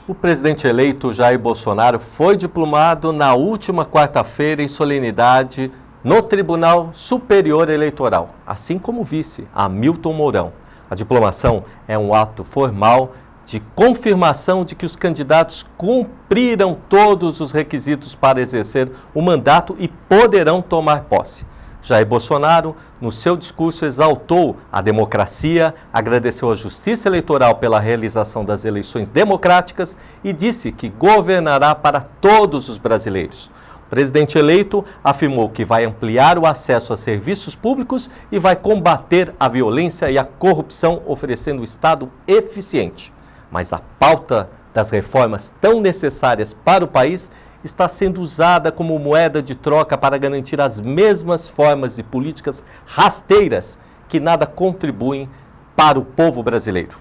O presidente eleito Jair Bolsonaro foi diplomado na última quarta-feira em solenidade no Tribunal Superior Eleitoral, assim como o vice, Hamilton Mourão. A diplomação é um ato formal de confirmação de que os candidatos cumpriram todos os requisitos para exercer o mandato e poderão tomar posse. Jair Bolsonaro, no seu discurso, exaltou a democracia, agradeceu à Justiça Eleitoral pela realização das eleições democráticas e disse que governará para todos os brasileiros. O presidente eleito afirmou que vai ampliar o acesso a serviços públicos e vai combater a violência e a corrupção, oferecendo um Estado eficiente. Mas a pauta das reformas tão necessárias para o país está sendo usada como moeda de troca para garantir as mesmas formas de políticas rasteiras que nada contribuem para o povo brasileiro.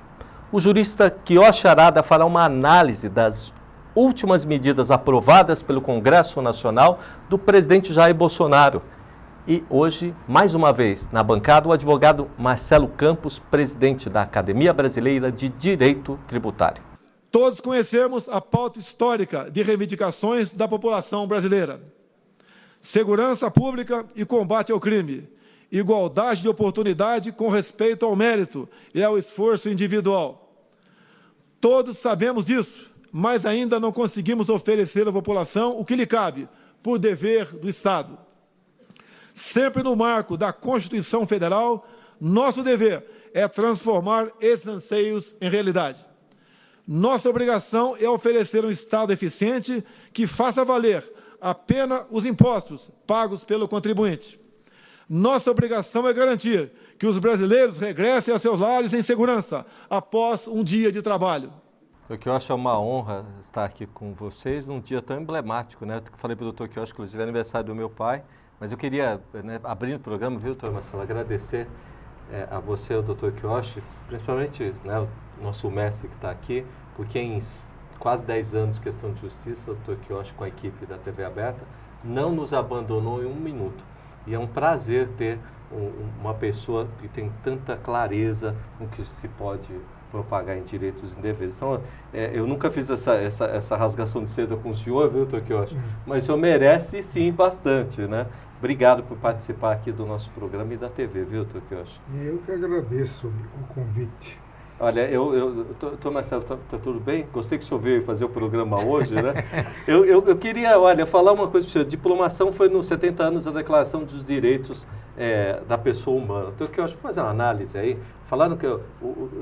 O jurista Quioche Arada fará uma análise das últimas medidas aprovadas pelo Congresso Nacional do presidente Jair Bolsonaro. E hoje, mais uma vez, na bancada, o advogado Marcelo Campos, presidente da Academia Brasileira de Direito Tributário. Todos conhecemos a pauta histórica de reivindicações da população brasileira. Segurança pública e combate ao crime. Igualdade de oportunidade com respeito ao mérito e ao esforço individual. Todos sabemos disso, mas ainda não conseguimos oferecer à população o que lhe cabe, por dever do Estado. Sempre no marco da Constituição Federal, nosso dever é transformar esses anseios em realidade. Nossa obrigação é oferecer um Estado eficiente que faça valer apenas os impostos pagos pelo contribuinte. Nossa obrigação é garantir que os brasileiros regressem a seus lares em segurança após um dia de trabalho. Doutor Quioche, é uma honra estar aqui com vocês num dia tão emblemático, né? Eu falei para o doutor Quioche, inclusive, é aniversário do meu pai, mas eu queria, abrindo o programa, viu, doutor Marcelo, agradecer a você, o doutor Quioche, principalmente o nosso mestre que está aqui, porque em quase 10 anos de questão de justiça, o doutor Quioche, com a equipe da TV Aberta, não nos abandonou em um minuto. E é um prazer ter uma pessoa que tem tanta clareza no que se pode propagar em direitos e deveres. Então, eu nunca fiz essa rasgação de seda com o senhor, viu, doutor Quioche? Mas o senhor merece, sim, bastante, né? Obrigado por participar aqui do nosso programa e da TV, viu, doutor Quioche? Eu que agradeço o convite. Olha, doutor Marcelo, tá tudo bem? Gostei que o senhor veio fazer o programa hoje, né? Eu queria, olha, falar uma coisa para o senhor. Diplomação foi nos 70 anos da Declaração dos Direitos da Pessoa Humana. Então, que eu acho que fazer uma análise aí. Falaram que o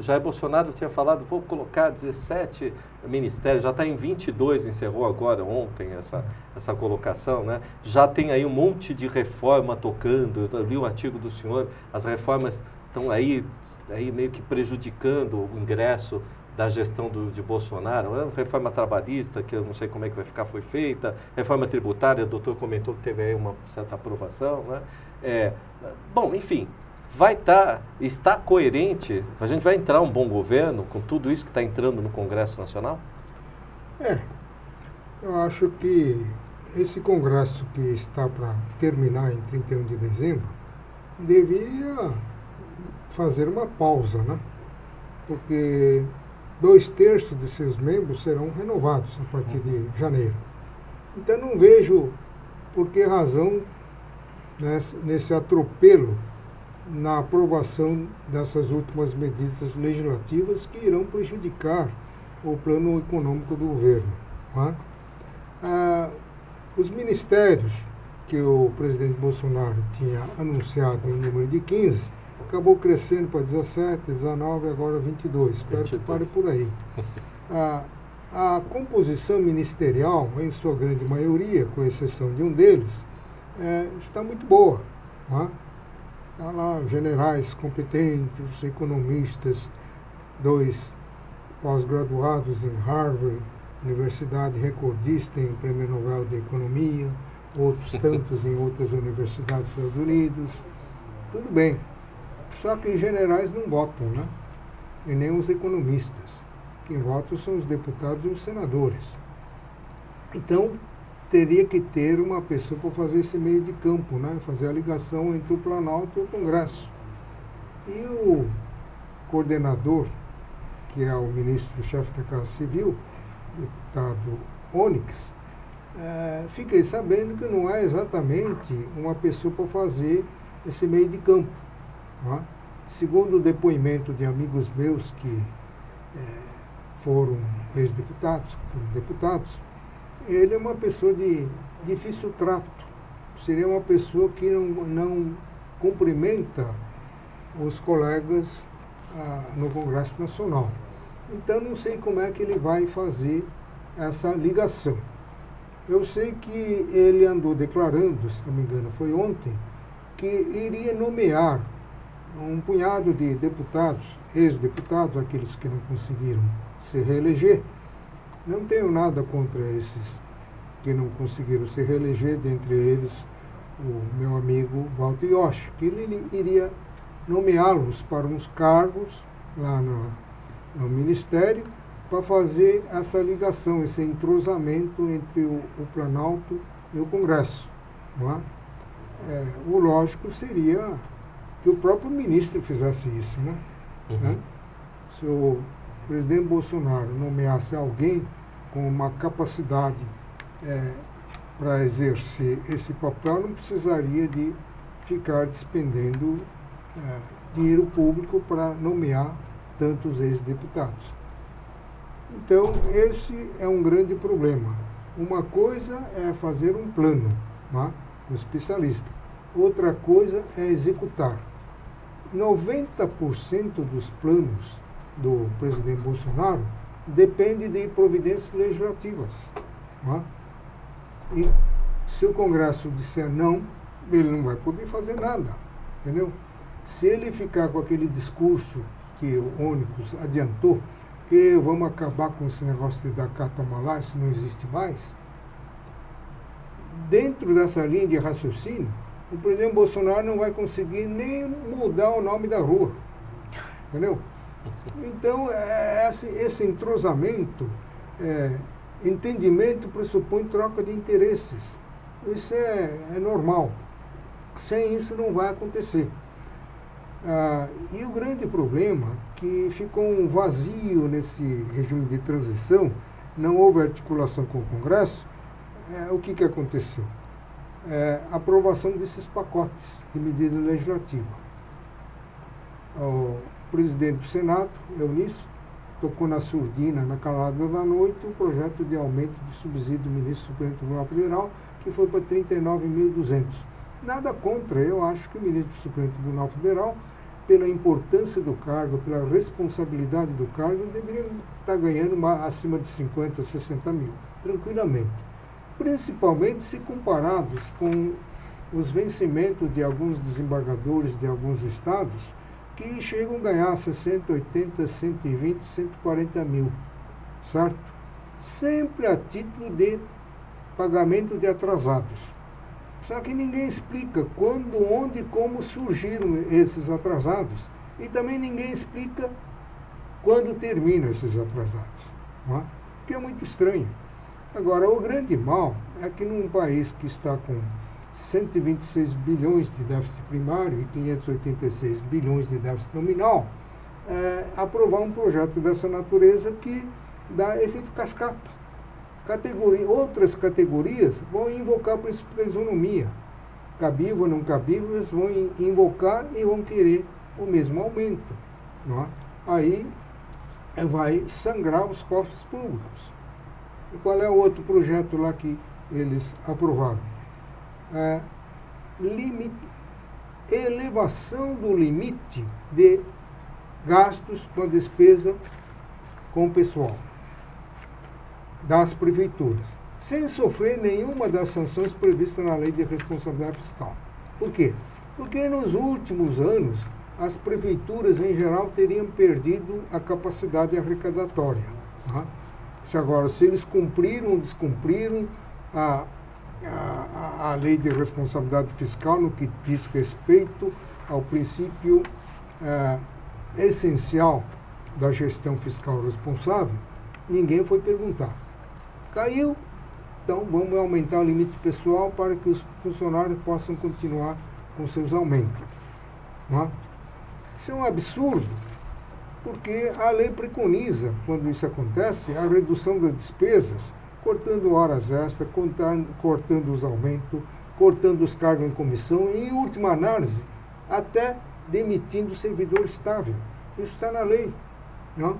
Jair Bolsonaro tinha falado, vou colocar 17 ministérios, já está em 22, encerrou agora, ontem, essa colocação, né? Já tem aí um monte de reforma tocando, eu li um artigo do senhor, as reformas estão aí meio que prejudicando o ingresso da gestão de Bolsonaro. A reforma trabalhista, que eu não sei como é que vai ficar, foi feita. Reforma tributária, o doutor comentou que teve aí uma certa aprovação, né? Bom, enfim, está coerente? A gente vai entrar um bom governo com tudo isso que está entrando no Congresso Nacional? Eu acho que esse Congresso que está para terminar em 31 de dezembro deveria fazer uma pausa, né? Porque 2/3 de seus membros serão renovados a partir de janeiro. Então não vejo por que razão nesse atropelo na aprovação dessas últimas medidas legislativas que irão prejudicar o plano econômico do governo. Não é? Os ministérios que o presidente Bolsonaro tinha anunciado em número de 15, acabou crescendo para 17, 19 e agora 22. Espero que pare por aí. A composição ministerial, em sua grande maioria, com exceção de um deles, está muito boa. Não é? Há lá generais competentes, economistas, 2 pós-graduados em Harvard, universidade recordista em Prêmio Nobel de Economia, outros tantos em outras universidades dos Estados Unidos. Tudo bem. Só que os generais não votam, né? E nem os economistas. Quem vota são os deputados e os senadores. Então, teria que ter uma pessoa para fazer esse meio de campo, né? Fazer a ligação entre o Planalto e o Congresso. E o coordenador, que é o ministro-chefe da Casa Civil, deputado Onyx, fiquei sabendo que não é exatamente uma pessoa para fazer esse meio de campo. Não é? Segundo o depoimento de amigos meus que foram ex-deputados, que foram deputados, ele é uma pessoa de difícil trato. Seria uma pessoa que não cumprimenta os colegas no Congresso Nacional. Então, não sei como é que ele vai fazer essa ligação. Eu sei que ele andou declarando, se não me engano, foi ontem, que iria nomear um punhado de deputados, ex-deputados, aqueles que não conseguiram se reeleger. Não tenho nada contra esses que não conseguiram se reeleger, dentre eles o meu amigo Walter Yoshi, que ele iria nomeá-los para uns cargos lá no Ministério para fazer essa ligação, esse entrosamento entre o Planalto e o Congresso. Não é? O lógico seria que o próprio ministro fizesse isso, né? Uhum. Se o presidente Bolsonaro nomeasse alguém com uma capacidade para exercer esse papel, não precisaria de ficar despendendo dinheiro público para nomear tantos ex-deputados. Então, esse é um grande problema. Uma coisa é fazer um plano, né, com especialista. Outra coisa é executar. 90% dos planos do presidente Bolsonaro depende de providências legislativas. Né? E se o Congresso disser não, ele não vai poder fazer nada. Entendeu? Se ele ficar com aquele discurso que o Onyx adiantou, que vamos acabar com esse negócio de dar carta malá, isso não existe mais, dentro dessa linha de raciocínio, o presidente Bolsonaro não vai conseguir nem mudar o nome da rua. Entendeu? Então, esse entrosamento, entendimento pressupõe troca de interesses. Isso é normal. Sem isso não vai acontecer. E o grande problema que ficou um vazio nesse regime de transição, não houve articulação com o Congresso, o que aconteceu? A aprovação desses pacotes de medida legislativa. O presidente do Senado, Eunício, tocou na surdina, na calada da noite, o projeto de aumento do subsídio do ministro do Supremo Tribunal Federal, que foi para 39.200. Nada contra, eu acho que o ministro do Supremo Tribunal Federal, pela importância do cargo, pela responsabilidade do cargo, deveria estar ganhando acima de 50, 60 mil, tranquilamente. Principalmente se comparados com os vencimentos de alguns desembargadores de alguns estados, que chegam a ganhar 60, 80, 120, 140 mil, certo? Sempre a título de pagamento de atrasados. Só que ninguém explica quando, onde e como surgiram esses atrasados. E também ninguém explica quando terminam esses atrasados. Não é? Que é muito estranho. Agora, o grande mal é que num país que está com 126 bilhões de déficit primário e 586 bilhões de déficit nominal, aprovar um projeto dessa natureza que dá efeito cascata. Outras categorias vão invocar o princípio da isonomia. Cabível ou não cabível, eles vão invocar e vão querer o mesmo aumento. Não é? Aí vai sangrar os cofres públicos. E qual é o outro projeto lá que eles aprovaram? Elevação do limite de gastos com a despesa com o pessoal das prefeituras, sem sofrer nenhuma das sanções previstas na Lei de Responsabilidade Fiscal. Por quê? Porque nos últimos anos, as prefeituras, em geral, teriam perdido a capacidade arrecadatória. Tá? Agora, se eles cumpriram ou descumpriram a Lei de Responsabilidade Fiscal no que diz respeito ao princípio essencial da gestão fiscal responsável, ninguém foi perguntar. Caiu, então vamos aumentar o limite pessoal para que os funcionários possam continuar com seus aumentos. Não é? Isso é um absurdo. porque a lei preconiza, quando isso acontece, a redução das despesas, cortando horas extras, cortando os aumentos, cortando os cargos em comissão e, em última análise, até demitindo o servidor estável. Isso está na lei. Não?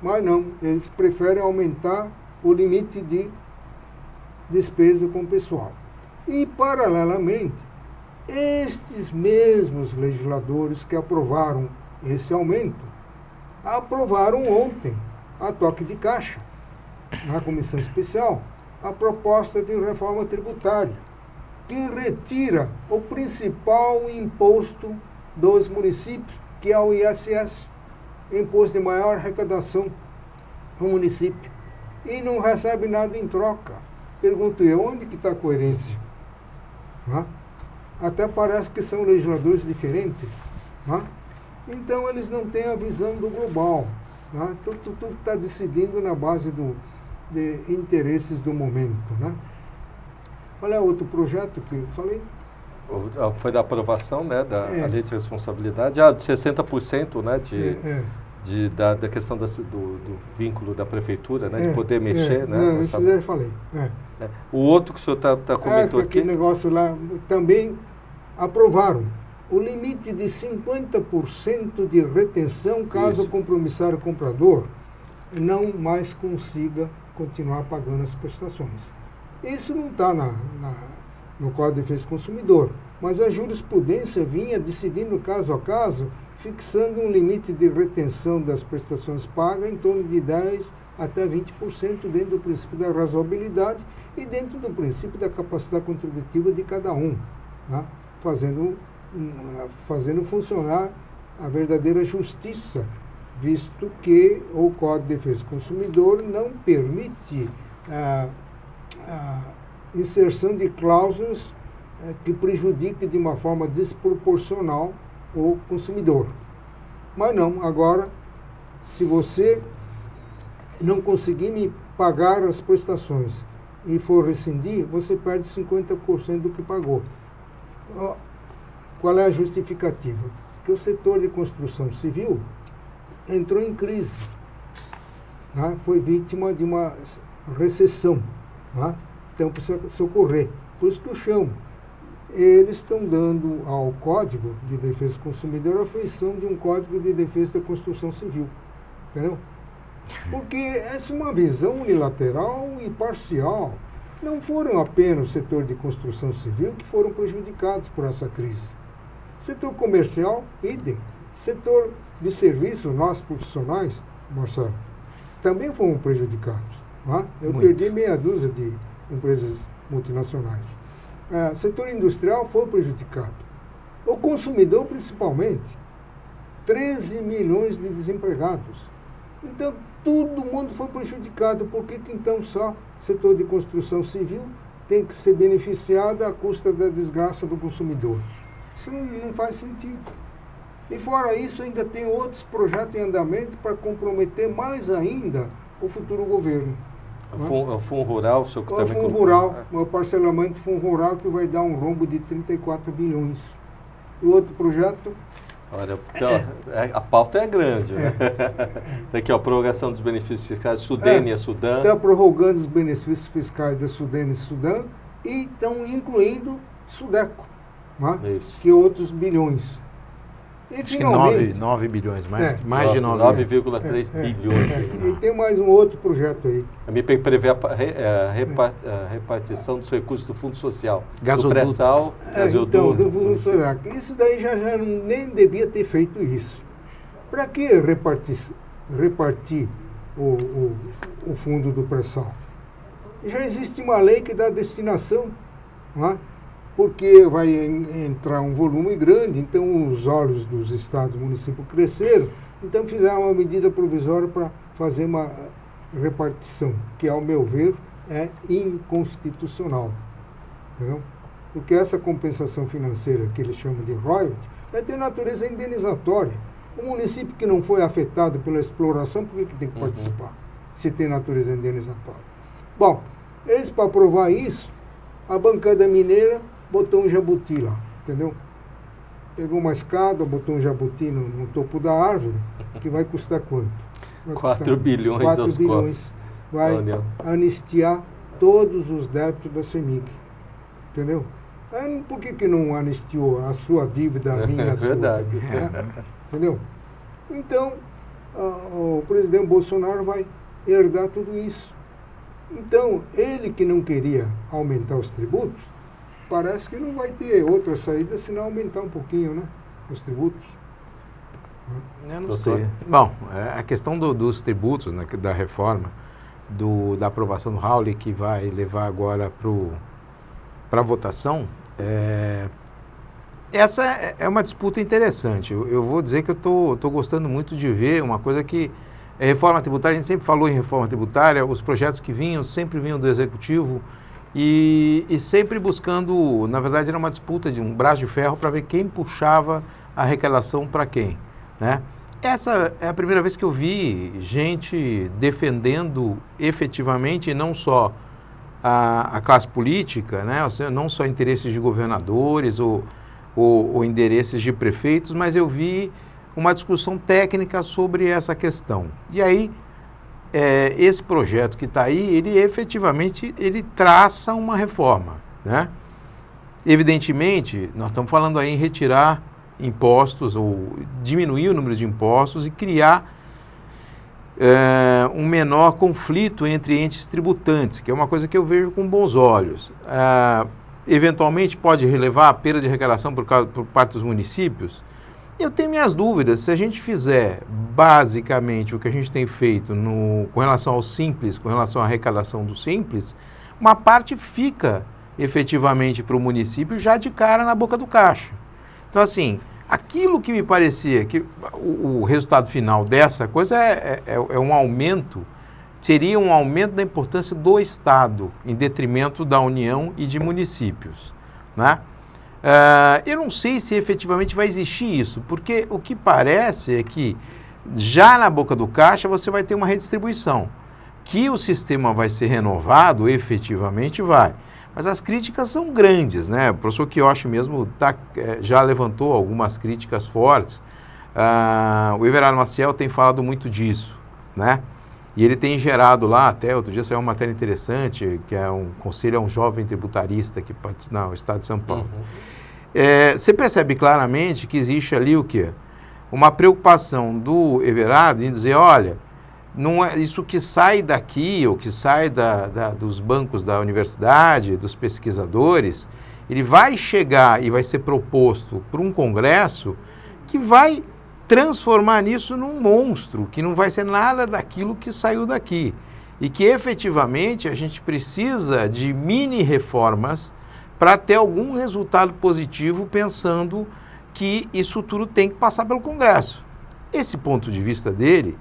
Mas não, eles preferem aumentar o limite de despesa com o pessoal. E, paralelamente, estes mesmos legisladores que aprovaram esse aumento, aprovaram ontem, a toque de caixa, na comissão especial, a proposta de reforma tributária, que retira o principal imposto dos municípios, que é o ISS, imposto de maior arrecadação no município, e não recebe nada em troca. Pergunto eu, onde que está a coerência? Até parece que são legisladores diferentes. Então, eles não têm a visão do global. Tudo está decidindo na base de interesses do momento. Qual é outro projeto que eu falei? Foi da aprovação, né, da lei de responsabilidade, de 60%, né, da questão do vínculo da prefeitura, né, de poder mexer, né? Não, isso já falei. O outro que o senhor comentou aqui... Aquele negócio lá, também aprovaram o limite de 50% de retenção caso o compromissário comprador não mais consiga continuar pagando as prestações. Isso não está no Código de Defesa do Consumidor, mas a jurisprudência vinha decidindo caso a caso, fixando um limite de retenção das prestações pagas em torno de 10% até 20% dentro do princípio da razoabilidade e dentro do princípio da capacidade contributiva de cada um, fazendo funcionar a verdadeira justiça, visto que o Código de Defesa do Consumidor não permite a inserção de cláusulas que prejudiquem de uma forma desproporcional o consumidor. Mas não, agora, se você não conseguir me pagar as prestações e for rescindir, você perde 50% do que pagou. Qual é a justificativa? Que o setor de construção civil entrou em crise, foi vítima de uma recessão, então precisa socorrer. Por isso que eu chamo. Eles estão dando ao Código de Defesa do Consumidor a feição de um Código de Defesa da Construção Civil. Entendeu? Porque essa é uma visão unilateral e parcial. Não foram apenas o setor de construção civil que foram prejudicados por essa crise. Setor comercial, idem. Setor de serviço, nós profissionais, Marcelo, também fomos prejudicados. Eu perdi meia dúzia de empresas multinacionais. Setor industrial foi prejudicado. O consumidor, principalmente, 13 milhões de desempregados. Então, todo mundo foi prejudicado. Por que então só setor de construção civil tem que ser beneficiado à custa da desgraça do consumidor? Isso não faz sentido. E fora isso, ainda tem outros projetos em andamento para comprometer mais ainda o futuro governo. O Fundo Rural, o senhor que também... O Fundo Rural, o parcelamento do Fundo Rural, que vai dar um rombo de 34 bilhões. E outro projeto... Olha, então, a pauta é grande, né? Aqui, a prorrogação dos benefícios fiscais de Sudene e Sudã. Está prorrogando os benefícios fiscais da Sudene e Sudã e estão incluindo Sudeco, que outros bilhões. E acho finalmente, que 9 bilhões, mais de 9,3 bilhões. E tem mais um outro projeto aí. A MIPEC prevê a repartição dos recursos do Fundo Social. Gasoduto. Do pré-sal, gasoduto. Do Fundo Social. Isso daí já nem devia ter feito isso. Para que repartir o fundo do pré-sal? Já existe uma lei que dá destinação, porque vai entrar um volume grande, então os olhos dos estados e municípios cresceram, então fizeram uma medida provisória para fazer uma repartição, que, ao meu ver, é inconstitucional. Entendeu? Porque essa compensação financeira, que eles chamam de royalty, é de natureza indenizatória. Um município que não foi afetado pela exploração, por que tem que participar, se tem natureza indenizatória? Bom, eles, para provar isso, a bancada mineira botou um jabuti lá, entendeu? pegou uma escada, botou um jabuti no topo da árvore, que vai custar quanto? Vai 4 bilhões 4 aos bilhões. Vai anistiar todos os débitos da CEMIG. Entendeu? Por que não anistiou a sua dívida, a minha, a sua? Verdade. Entendeu? Então, o presidente Bolsonaro vai herdar tudo isso. Então, ele que não queria aumentar os tributos, parece que não vai ter outra saída senão aumentar um pouquinho, né, os tributos. Eu não sei. Bom, a questão dos tributos, né, da reforma, da aprovação do Raul, que vai levar agora para a votação, essa é uma disputa interessante. Eu vou dizer que eu estou gostando muito de ver uma coisa que reforma tributária, a gente sempre falou em reforma tributária, os projetos que sempre vinham do Executivo e sempre buscando, na verdade era uma disputa de um braço de ferro para ver quem puxava a arrecadação para quem, né? Essa é a primeira vez que eu vi gente defendendo efetivamente, não só a classe política, né? Ou seja, não só interesses de governadores ou interesses de prefeitos, mas eu vi uma discussão técnica sobre essa questão. E aí, esse projeto que está aí, ele efetivamente traça uma reforma, né? Evidentemente, nós estamos falando aí em retirar impostos ou diminuir o número de impostos e criar um menor conflito entre entes tributantes, que é uma coisa que eu vejo com bons olhos. Eventualmente pode relevar a perda de arrecadação por parte dos municípios. Eu tenho minhas dúvidas. Se a gente fizer basicamente o que a gente tem feito com relação ao Simples, com relação à arrecadação do Simples, uma parte fica efetivamente para o município já de cara na boca do caixa. Então, assim, aquilo que me parecia que o resultado final dessa coisa é um aumento, seria um aumento da importância do Estado em detrimento da União e de municípios, né? Eu não sei se efetivamente vai existir isso, porque o que parece é que já na boca do caixa você vai ter uma redistribuição. Que o sistema vai ser renovado, efetivamente vai. Mas as críticas são grandes, né? O professor Quioche mesmo já levantou algumas críticas fortes. O Everardo Maciel tem falado muito disso, né? E ele tem gerado lá, até outro dia saiu uma matéria interessante, que é um conselho a um jovem tributarista que participa no estado de São Paulo. Você percebe claramente que existe ali o quê? Uma preocupação do Everardo em dizer, olha, não é isso que sai daqui, ou que sai dos bancos da universidade, dos pesquisadores, ele vai chegar e vai ser proposto por um congresso que vai transformar nisso num monstro, que não vai ser nada daquilo que saiu daqui. E que efetivamente a gente precisa de mini reformas para ter algum resultado positivo, pensando que isso tudo tem que passar pelo Congresso. Esse ponto de vista dele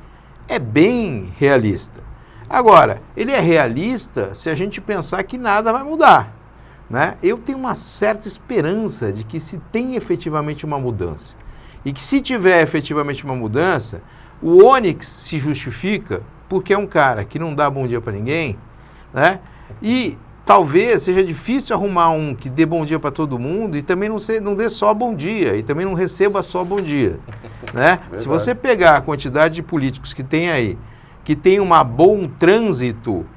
é bem realista. Agora, ele é realista se a gente pensar que nada vai mudar, né? Eu tenho uma certa esperança de que se tem efetivamente uma mudança. E que se tiver efetivamente uma mudança, o Onyx se justifica porque é um cara que não dá bom dia para ninguém, né? E talvez seja difícil arrumar um que dê bom dia para todo mundo e também não dê só bom dia, e também não receba só bom dia, né? Se você pegar a quantidade de políticos que tem aí, que tem um bom trânsito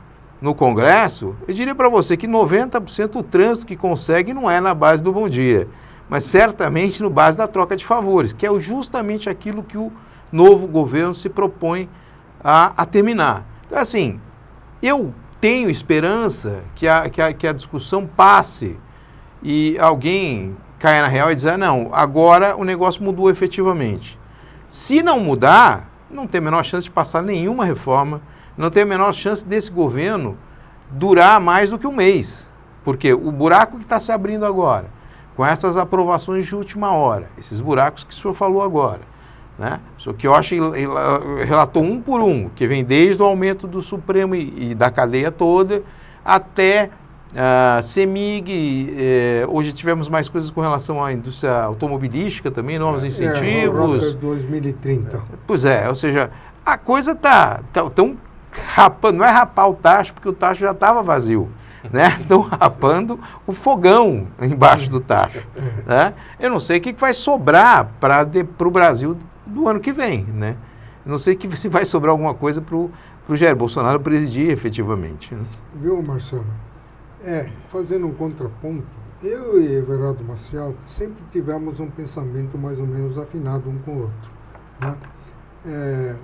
no Congresso, eu diria para você que 90% do trânsito que consegue não é na base do bom dia, mas certamente no base da troca de favores, que é justamente aquilo que o novo governo se propõe a terminar. Então, assim, eu tenho esperança que a discussão passe e alguém caia na real e dizer, não, agora o negócio mudou efetivamente. Se não mudar, não tem a menor chance de passar nenhuma reforma, não tem a menor chance desse governo durar mais do que um mês, porque o buraco que está se abrindo agora, com essas aprovações de última hora, esses buracos que o senhor falou agora, né? O senhor Quioche relatou um por um, que vem desde o aumento do Supremo e da cadeia toda, até CEMIG, hoje tivemos mais coisas com relação à indústria automobilística também, novos incentivos. Rota 2030. Pois é, ou seja, a coisa está tão rapando, não é rapar o tacho, porque o tacho já estava vazio, né? Estão rapando o fogão embaixo do tacho, né? Eu não sei o que vai sobrar para o Brasil do ano que vem, né? Eu não sei se vai sobrar alguma coisa para o Jair Bolsonaro presidir efetivamente, né? Viu, Marcelo? Fazendo um contraponto, eu e Everaldo Maciel sempre tivemos um pensamento mais ou menos afinado um com o outro, né?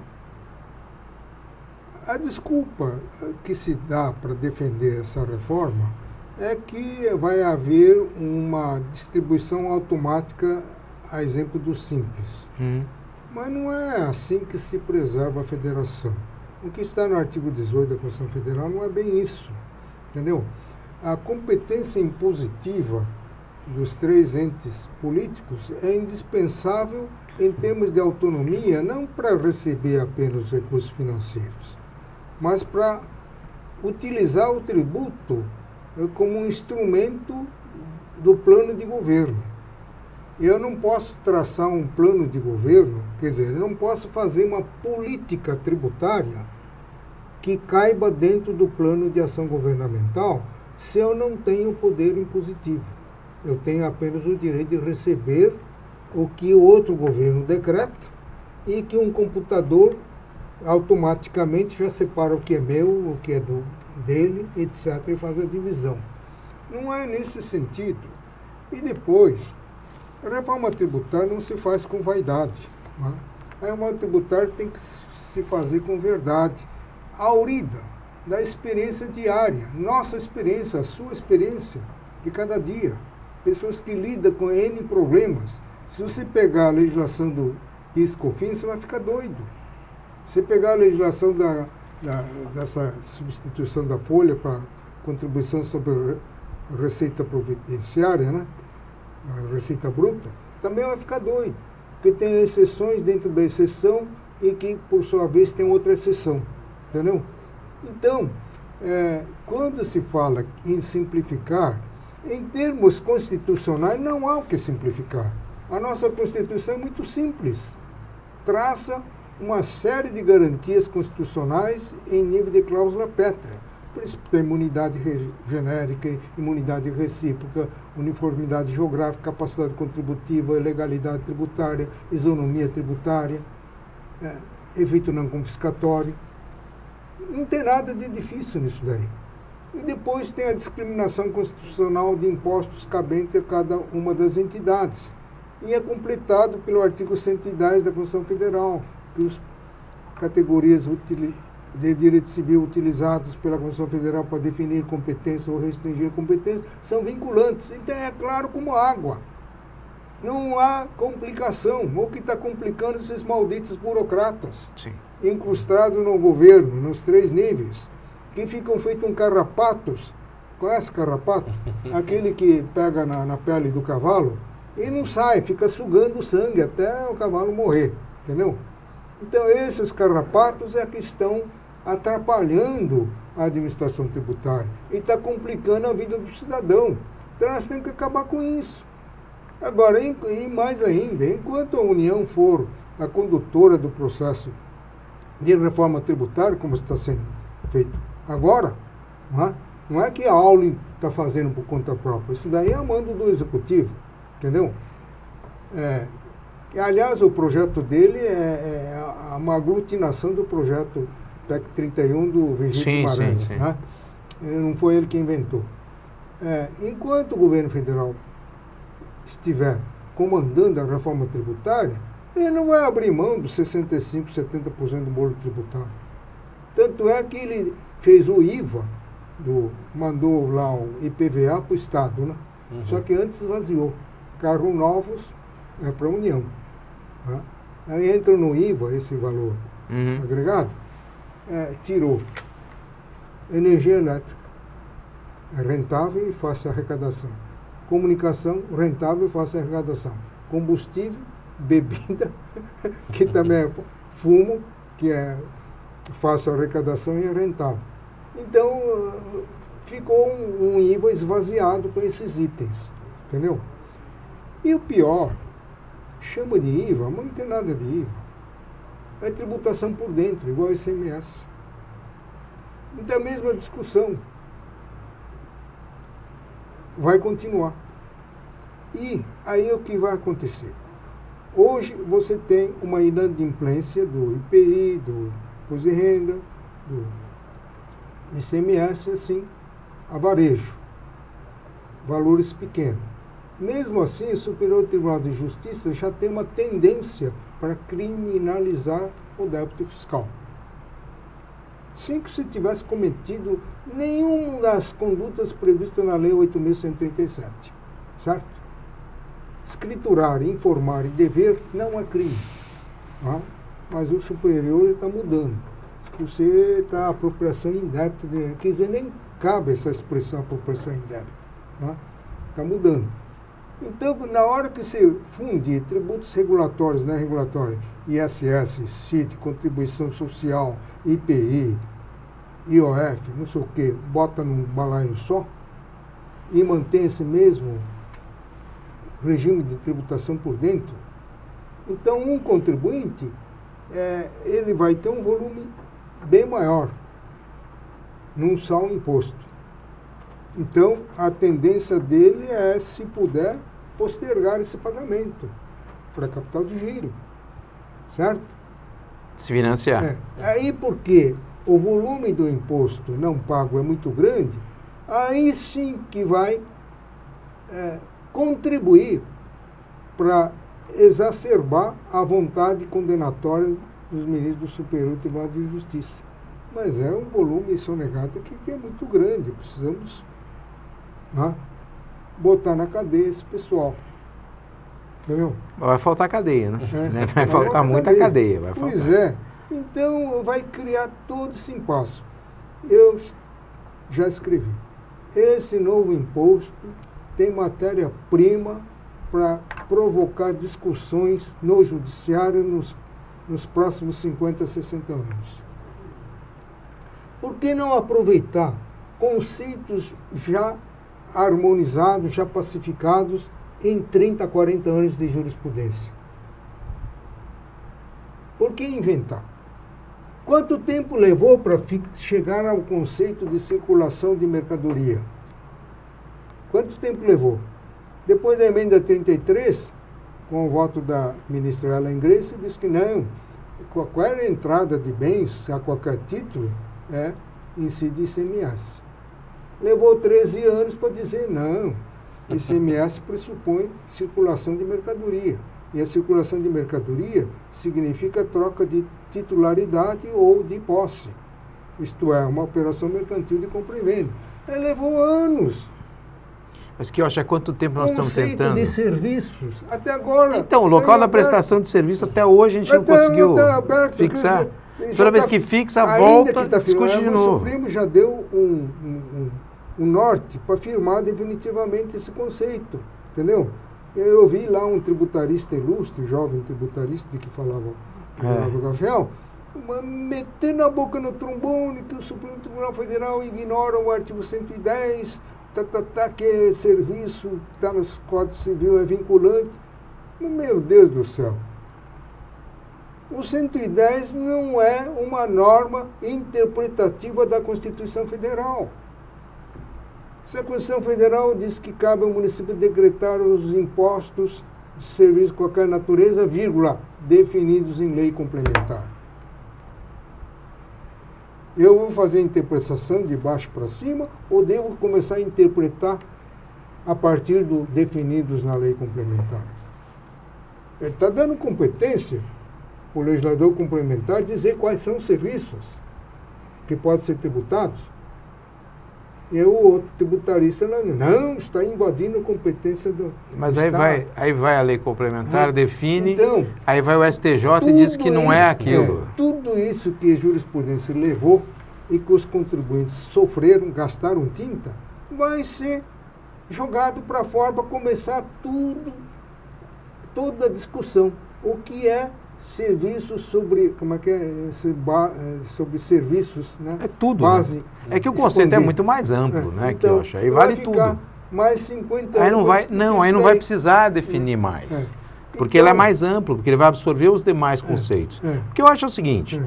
A desculpa que se dá para defender essa reforma é que vai haver uma distribuição automática, a exemplo do Simples. Mas não é assim que se preserva a federação. O que está no artigo 18 da Constituição Federal não é bem isso, entendeu? A competência impositiva dos três entes políticos é indispensável em termos de autonomia, não para receber apenas recursos financeiros, mas para utilizar o tributo como um instrumento do plano de governo. Eu não posso traçar um plano de governo, quer dizer, eu não posso fazer uma política tributária que caiba dentro do plano de ação governamental se eu não tenho poder impositivo. Eu tenho apenas o direito de receber o que o outro governo decreta e que um computador automaticamente já separa o que é meu, o que é dele, etc., e faz a divisão. Não é nesse sentido. E depois, a reforma tributária não se faz com vaidade, né? A reforma tributária tem que se fazer com verdade, aurida da experiência diária, nossa experiência, a sua experiência de cada dia. Pessoas que lidam com N problemas. Se você pegar a legislação do PIS/COFINS, você vai ficar doido. Se pegar a legislação dessa substituição da folha para contribuição sobre a receita providenciária, né? A receita bruta, também vai ficar doido. Porque tem exceções dentro da exceção e que, por sua vez, tem outra exceção. Entendeu? Então, quando se fala em simplificar, em termos constitucionais, não há o que simplificar. A nossa Constituição é muito simples. Traça uma série de garantias constitucionais em nível de cláusula pétrea. Princípio da imunidade genérica, imunidade recíproca, uniformidade geográfica, capacidade contributiva, legalidade tributária, isonomia tributária, efeito não confiscatório. Não tem nada de difícil nisso daí. E depois tem a discriminação constitucional de impostos cabentes a cada uma das entidades. E é completado pelo artigo 110 da Constituição Federal, que as categorias de direito civil utilizadas pela Constituição Federal para definir competência ou restringir competência são vinculantes. Então é claro como água. Não há complicação. O que está complicando são esses malditos burocratas, sim, incrustados no governo, nos 3 níveis, que ficam feitos carrapatos. Conhece carrapato? Aquele que pega na pele do cavalo e não sai, fica sugando o sangue até o cavalo morrer, entendeu? Então esses carrapatos é que estão atrapalhando a administração tributária e está complicando a vida do cidadão. Então nós temos que acabar com isso. Agora, e mais ainda, enquanto a União for a condutora do processo de reforma tributária, como está sendo feito agora, não é que a Auli está fazendo por conta própria, isso daí é a mando do Executivo, entendeu? Aliás, o projeto dele é uma aglutinação do projeto PEC 31 do Virgílio Guimarães, sim. Né? Não foi ele que inventou. Enquanto o governo federal estiver comandando a reforma tributária, ele não vai abrir mão dos 65%, 70% do bolo tributário. Tanto é que ele fez o IVA, mandou lá o IPVA para o Estado, né? Uhum. Só que antes esvaziou. Carros novos é para a União. Né? Aí entra no IVA esse valor agregado, tirou energia elétrica, é rentável e fácil arrecadação. Comunicação, rentável e fácil arrecadação. Combustível, bebida, que também é fumo, que é fácil arrecadação e é rentável. Então, ficou um IVA esvaziado com esses itens, entendeu? E o pior, chama de IVA, mas não tem nada de IVA. É tributação por dentro, igual ICMS. Então, a mesma discussão vai continuar. E aí o que vai acontecer? Hoje você tem uma inadimplência do IPI, do Imposto de Renda, do ICMS, assim, a varejo, valores pequenos. Mesmo assim, o Superior Tribunal de Justiça já tem uma tendência para criminalizar o débito fiscal. Sem que você tivesse cometido nenhuma das condutas previstas na Lei 8.137, certo? Escriturar, informar e dever não é crime, tá? Mas o superior está mudando. Você está apropriação indébita, quer dizer, nem cabe essa expressão apropriação indébita, tá? Está mudando. Então, na hora que você fundir tributos regulatórios, não é regulatório, ISS, CID, contribuição social, IPI, IOF, não sei o quê, bota num balaio só e mantém esse mesmo regime de tributação por dentro, então um contribuinte, ele vai ter um volume bem maior num só imposto. Então, a tendência dele é, se puder, postergar esse pagamento para capital de giro, certo? Se financiar. Aí, porque o volume do imposto não pago é muito grande, aí sim que vai contribuir para exacerbar a vontade condenatória dos ministros do Superior Tribunal de Justiça. Mas é um volume sonegado que é muito grande, precisamos, né, botar na cadeia esse pessoal. Entendeu? Vai faltar cadeia, né? Vai faltar muita cadeia. Vai pois faltar. é. Então, vai criar todo esse impasse. Eu já escrevi. Esse novo imposto tem matéria-prima para provocar discussões no judiciário nos próximos 50, 60 anos. Por que não aproveitar conceitos já harmonizados, já pacificados em 30, 40 anos de jurisprudência? Por que inventar? Quanto tempo levou para chegar ao conceito de circulação de mercadoria? Quanto tempo levou? Depois da emenda 33, com o voto da ministra Ellen Grace, disse que não, qualquer entrada de bens a qualquer título incide ICMS. Levou 13 anos para dizer não, ICMS pressupõe circulação de mercadoria. E a circulação de mercadoria significa troca de titularidade ou de posse. Isto é, uma operação mercantil de compra e venda. Levou anos. Mas que eu acho, há quanto tempo nós estamos tentando? De serviços, até agora... Então, o local da prestação de serviço, até hoje a gente não conseguiu fixar. Toda vez que fixa, volta, discute de novo. O Supremo já deu um norte para firmar definitivamente esse conceito, entendeu? Eu vi lá um tributarista ilustre, jovem tributarista que falava do Gafiel, metendo a boca no trombone que o Supremo Tribunal Federal ignora o artigo 110, que serviço está no Código Civil, é vinculante. Meu Deus do céu. O 110 não é uma norma interpretativa da Constituição Federal. Se a Constituição Federal diz que cabe ao município decretar os impostos de serviço de qualquer natureza, vírgula, definidos em lei complementar. Eu vou fazer a interpretação de baixo para cima ou devo começar a interpretar a partir do definidos na lei complementar? Ele está dando competência o legislador complementar dizer quais são os serviços que podem ser tributados. E o outro tributarista não está invadindo a competência do Mas Estado. aí vai a lei complementar, define, então, aí vai o STJ e diz que não é aquilo. Tudo isso que a jurisprudência levou e que os contribuintes sofreram, gastaram tinta, vai ser jogado para fora para começar toda a discussão. O que é serviços sobre, sobre serviços, né? É tudo, base. Né? É que o conceito é muito mais amplo, né? Então, que eu acho. Aí vale tudo. Mais 50 aí anos. Aí não vai precisar definir mais. Porque então, ele é mais amplo, porque ele vai absorver os demais conceitos. Porque eu acho o seguinte,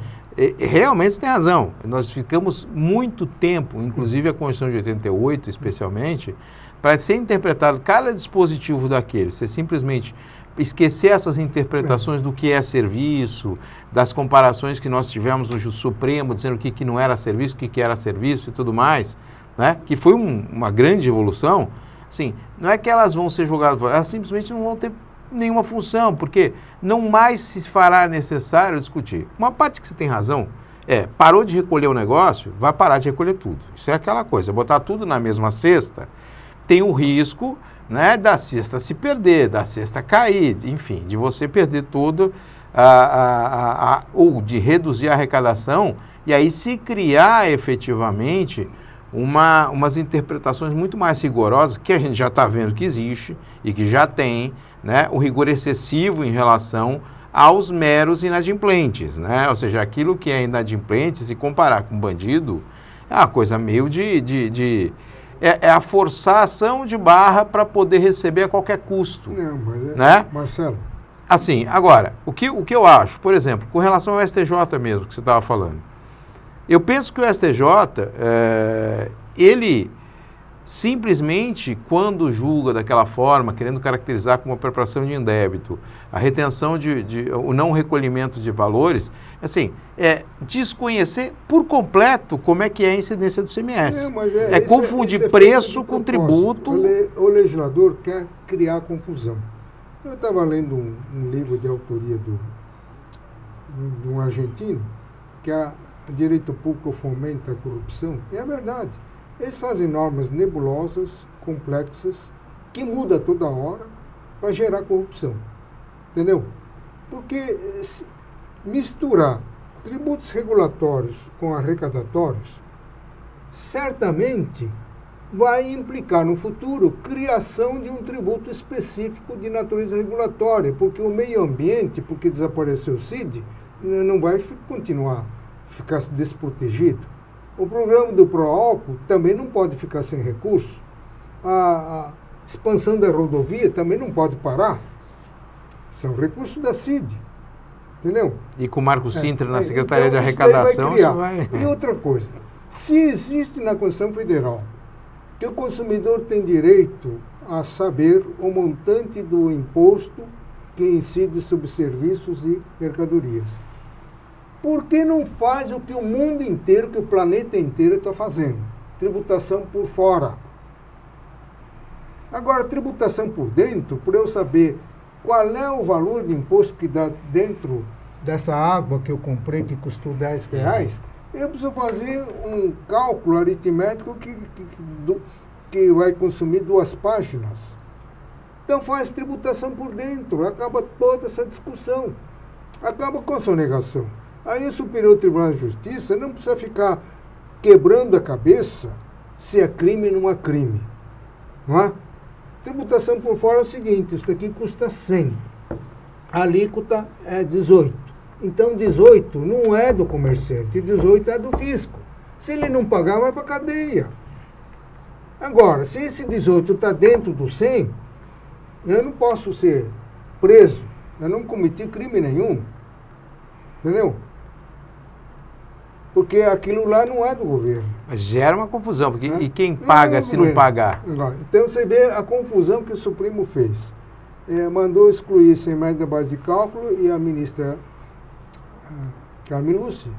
realmente você tem razão. Nós ficamos muito tempo, inclusive a Constituição de 88, especialmente, para ser interpretado cada dispositivo daquele. Você simplesmente esquecer essas interpretações do que é serviço, das comparações que nós tivemos no Supremo, dizendo o que não era serviço, o que era serviço e tudo mais, né? Que foi uma grande evolução. Assim, não é que elas vão ser jogadas fora, elas simplesmente não vão ter nenhuma função, porque não mais se fará necessário discutir. Uma parte que você tem razão parou de recolher o negócio, vai parar de recolher tudo. Isso é aquela coisa, botar tudo na mesma cesta, tem o risco, né, da cesta se perder, da cesta cair, enfim, de você perder tudo, ou de reduzir a arrecadação, e aí se criar efetivamente umas interpretações muito mais rigorosas, que a gente já está vendo que existe e que já tem, né, o rigor excessivo em relação aos meros inadimplentes, né? Ou seja, aquilo que é inadimplente, se comparar com bandido, é uma coisa meio é a forçação de barra para poder receber a qualquer custo. Não, mas né? Marcelo. Assim, agora, o que eu acho, por exemplo, com relação ao STJ mesmo, que você estava falando, eu penso que o STJ, ele simplesmente, quando julga daquela forma, querendo caracterizar como uma preparação de indébito, a retenção o não recolhimento de valores, assim, desconhecer por completo como é que é a incidência do CMS. Confundir preço com tributo. O legislador quer criar confusão. Eu estava lendo um livro de autoria de um argentino, que a direito público fomenta a corrupção, e é verdade. Eles fazem normas nebulosas, complexas, que mudam toda hora para gerar corrupção. Entendeu? Porque misturar tributos regulatórios com arrecadatórios certamente vai implicar no futuro criação de um tributo específico de natureza regulatória, porque o meio ambiente, porque desapareceu o CID, não vai ficar desprotegido. O programa do Proálcool também não pode ficar sem recurso. A expansão da rodovia também não pode parar. São recursos da CID. Entendeu? E com o Marco Sintra na Secretaria de Arrecadação, isso vai... E outra coisa, se existe na Constituição Federal que o consumidor tem direito a saber o montante do imposto que incide sobre serviços e mercadorias, por que não faz o que o mundo inteiro, que o planeta inteiro está fazendo? Tributação por fora. Agora, tributação por dentro, por eu saber qual é o valor de imposto que dá dentro dessa água que eu comprei, que custou R$10, eu preciso fazer um cálculo aritmético que vai consumir 2 páginas. Então faz tributação por dentro, acaba toda essa discussão. Acaba com a sonegação. Aí o Superior Tribunal de Justiça não precisa ficar quebrando a cabeça se é crime ou não é crime. Não é? Tributação por fora é o seguinte, isso daqui custa 100. A alíquota é 18. Então 18 não é do comerciante, 18 é do fisco. Se ele não pagar, vai para a cadeia. Agora, se esse 18 está dentro do 100, eu não posso ser preso. Eu não cometi crime nenhum. Entendeu? Porque aquilo lá não é do governo. Mas gera uma confusão, porque e quem paga se não pagar? Então você vê a confusão que o Supremo fez. Mandou excluir sem mais da base de cálculo e a ministra Carmen Lúcia,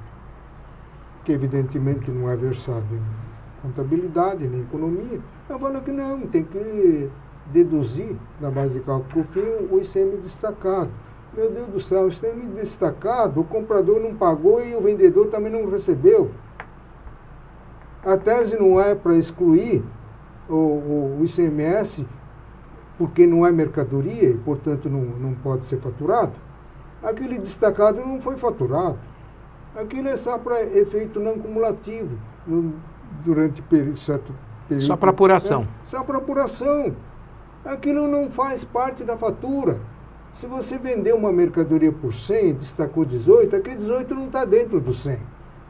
que evidentemente não é versada em contabilidade nem economia, ela falou que não, tem que deduzir da base de cálculo COFINS o ICM destacado. Meu Deus do céu, o ICM destacado, o comprador não pagou e o vendedor também não recebeu. A tese não é para excluir o ICMS, porque não é mercadoria e, portanto, não pode ser faturado. Aquele destacado não foi faturado. Aquilo é só para efeito não cumulativo, durante certo período. Só para apuração. Só para apuração. Aquilo não faz parte da fatura. Se você vender uma mercadoria por 100, destacou 18, aquele 18 não está dentro do 100.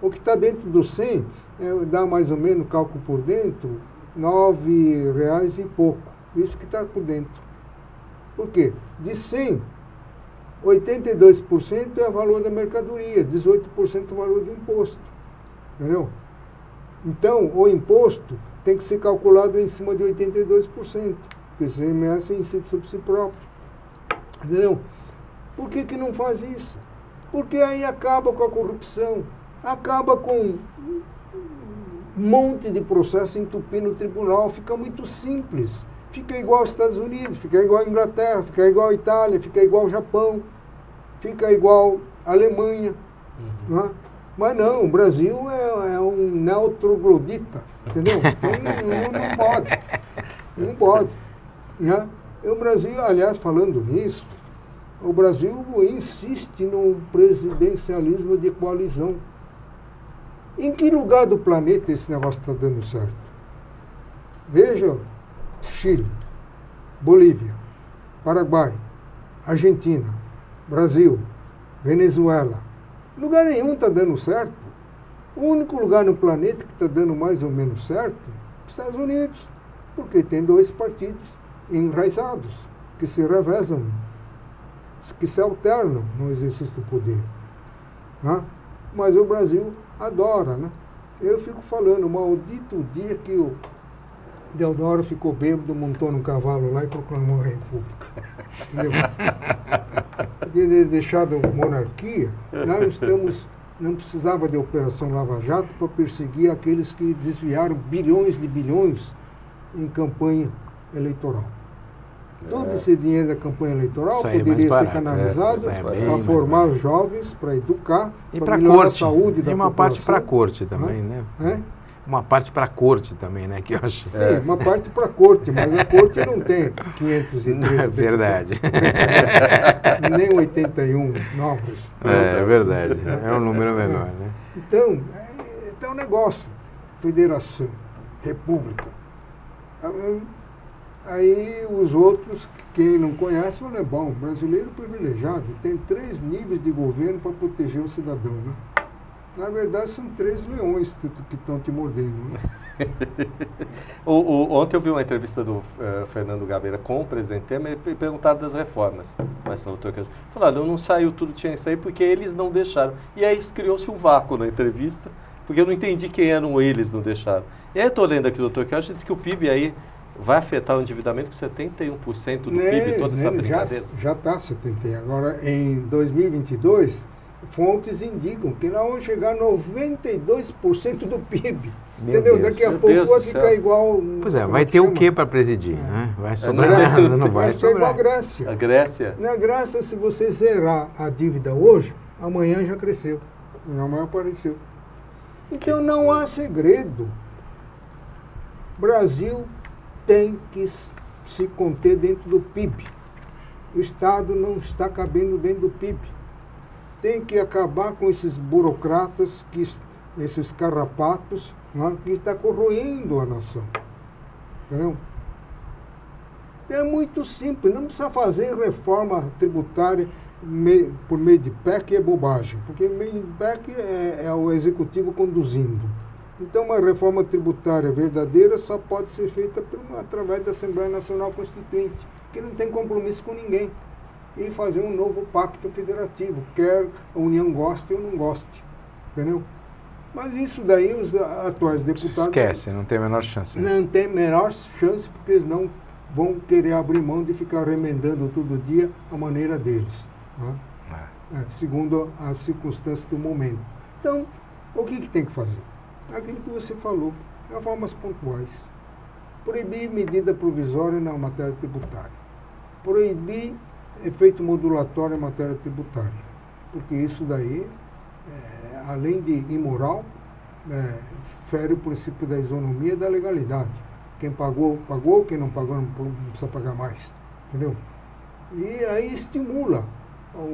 O que está dentro do 100 dá mais ou menos, cálculo por dentro, R$9 e pouco. Isso que está por dentro. Por quê? De 100, 82% é o valor da mercadoria, 18% é o valor do imposto. Entendeu? Então, o imposto tem que ser calculado em cima de 82%, porque o ICMS é incide sobre si próprio. Entendeu? Por que não faz isso? Porque aí acaba com a corrupção, acaba com um monte de processo entupindo o tribunal, fica muito simples. Fica igual aos Estados Unidos, fica igual à Inglaterra, fica igual à Itália, fica igual ao Japão, fica igual à Alemanha. Não é? Mas não, o Brasil é um neotroglodita, entendeu? Então não pode. Não pode. Né? E o Brasil, aliás, falando nisso, o Brasil insiste num presidencialismo de coalizão. Em que lugar do planeta esse negócio está dando certo? Veja, Chile, Bolívia, Paraguai, Argentina, Brasil, Venezuela. Lugar nenhum está dando certo. O único lugar no planeta que está dando mais ou menos certo é os Estados Unidos, porque tem 2 partidos enraizados, que se revezam, que se alternam no exercício do poder. Né? Mas o Brasil adora, né? Eu fico falando, o maldito dia que o Deodoro ficou bêbado, montou num cavalo lá e proclamou a República. Entendeu? Podia ter deixado a monarquia, não precisava de Operação Lava Jato para perseguir aqueles que desviaram bilhões de bilhões em campanha eleitoral. Todo esse dinheiro da campanha eleitoral poderia ser canalizado para formar os jovens, para educar, para melhorar a saúde da população. E uma parte para a corte também, né? Uma parte para a corte também, né? Que eu acho. Sim, uma parte para a corte, mas a corte não tem 513 não, é verdade. Nem 81 novos. É verdade, é um número menor, né? Então, é um negócio. Federação, república. Aí os outros, quem não conhece, falam, bom, brasileiro privilegiado, tem 3 níveis de governo para proteger o cidadão, né? Na verdade, são 3 leões que estão te mordendo, né? Ontem eu vi uma entrevista do Fernando Gabeira com o presidente Temer e perguntaram das reformas. Mas falaram, não saiu tudo, tinha que sair porque eles não deixaram. E aí criou-se um vácuo na entrevista, porque eu não entendi quem eram eles não deixaram. E aí eu estou lendo aqui, doutor, que eu acho que diz que o PIB aí vai afetar o endividamento com 71% do PIB, toda essa brincadeira. Já está 71%. Agora, em 2022, fontes indicam que nós vamos chegar a 92% do PIB. Entendeu? Deus. Daqui a pouco vai ficar igual... Pois é, vai ter o que para presidir, né? Vai sobrar nada, não vai sobrar. Igual a Grécia. A Grécia? Na Grécia, se você zerar a dívida hoje, amanhã já cresceu. Amanhã apareceu. Então não há segredo. Brasil tem que se conter dentro do PIB. O Estado não está cabendo dentro do PIB. Tem que acabar com esses burocratas, esses carrapatos, né, que estão corroendo a nação. Entendeu? É muito simples, não precisa fazer reforma tributária por meio de PEC, é bobagem, porque meio de PEC é o executivo conduzindo. Então, uma reforma tributária verdadeira só pode ser feita através da Assembleia Nacional Constituinte, que não tem compromisso com ninguém, e fazer um novo pacto federativo, quer a União goste ou não goste, entendeu? Mas isso daí os atuais deputados... Esquece, não tem a menor chance. Não tem a menor chance, porque eles não vão querer abrir mão de ficar remendando todo dia a maneira deles, né? Segundo as circunstâncias do momento. Então, o que tem que fazer? Aquilo que você falou, reformas pontuais. Proibir medida provisória na matéria tributária. Proibir efeito modulatório em matéria tributária. Porque isso daí, além de imoral, fere o princípio da isonomia e da legalidade. Quem pagou, pagou. Quem não pagou, não precisa pagar mais. Entendeu? E aí estimula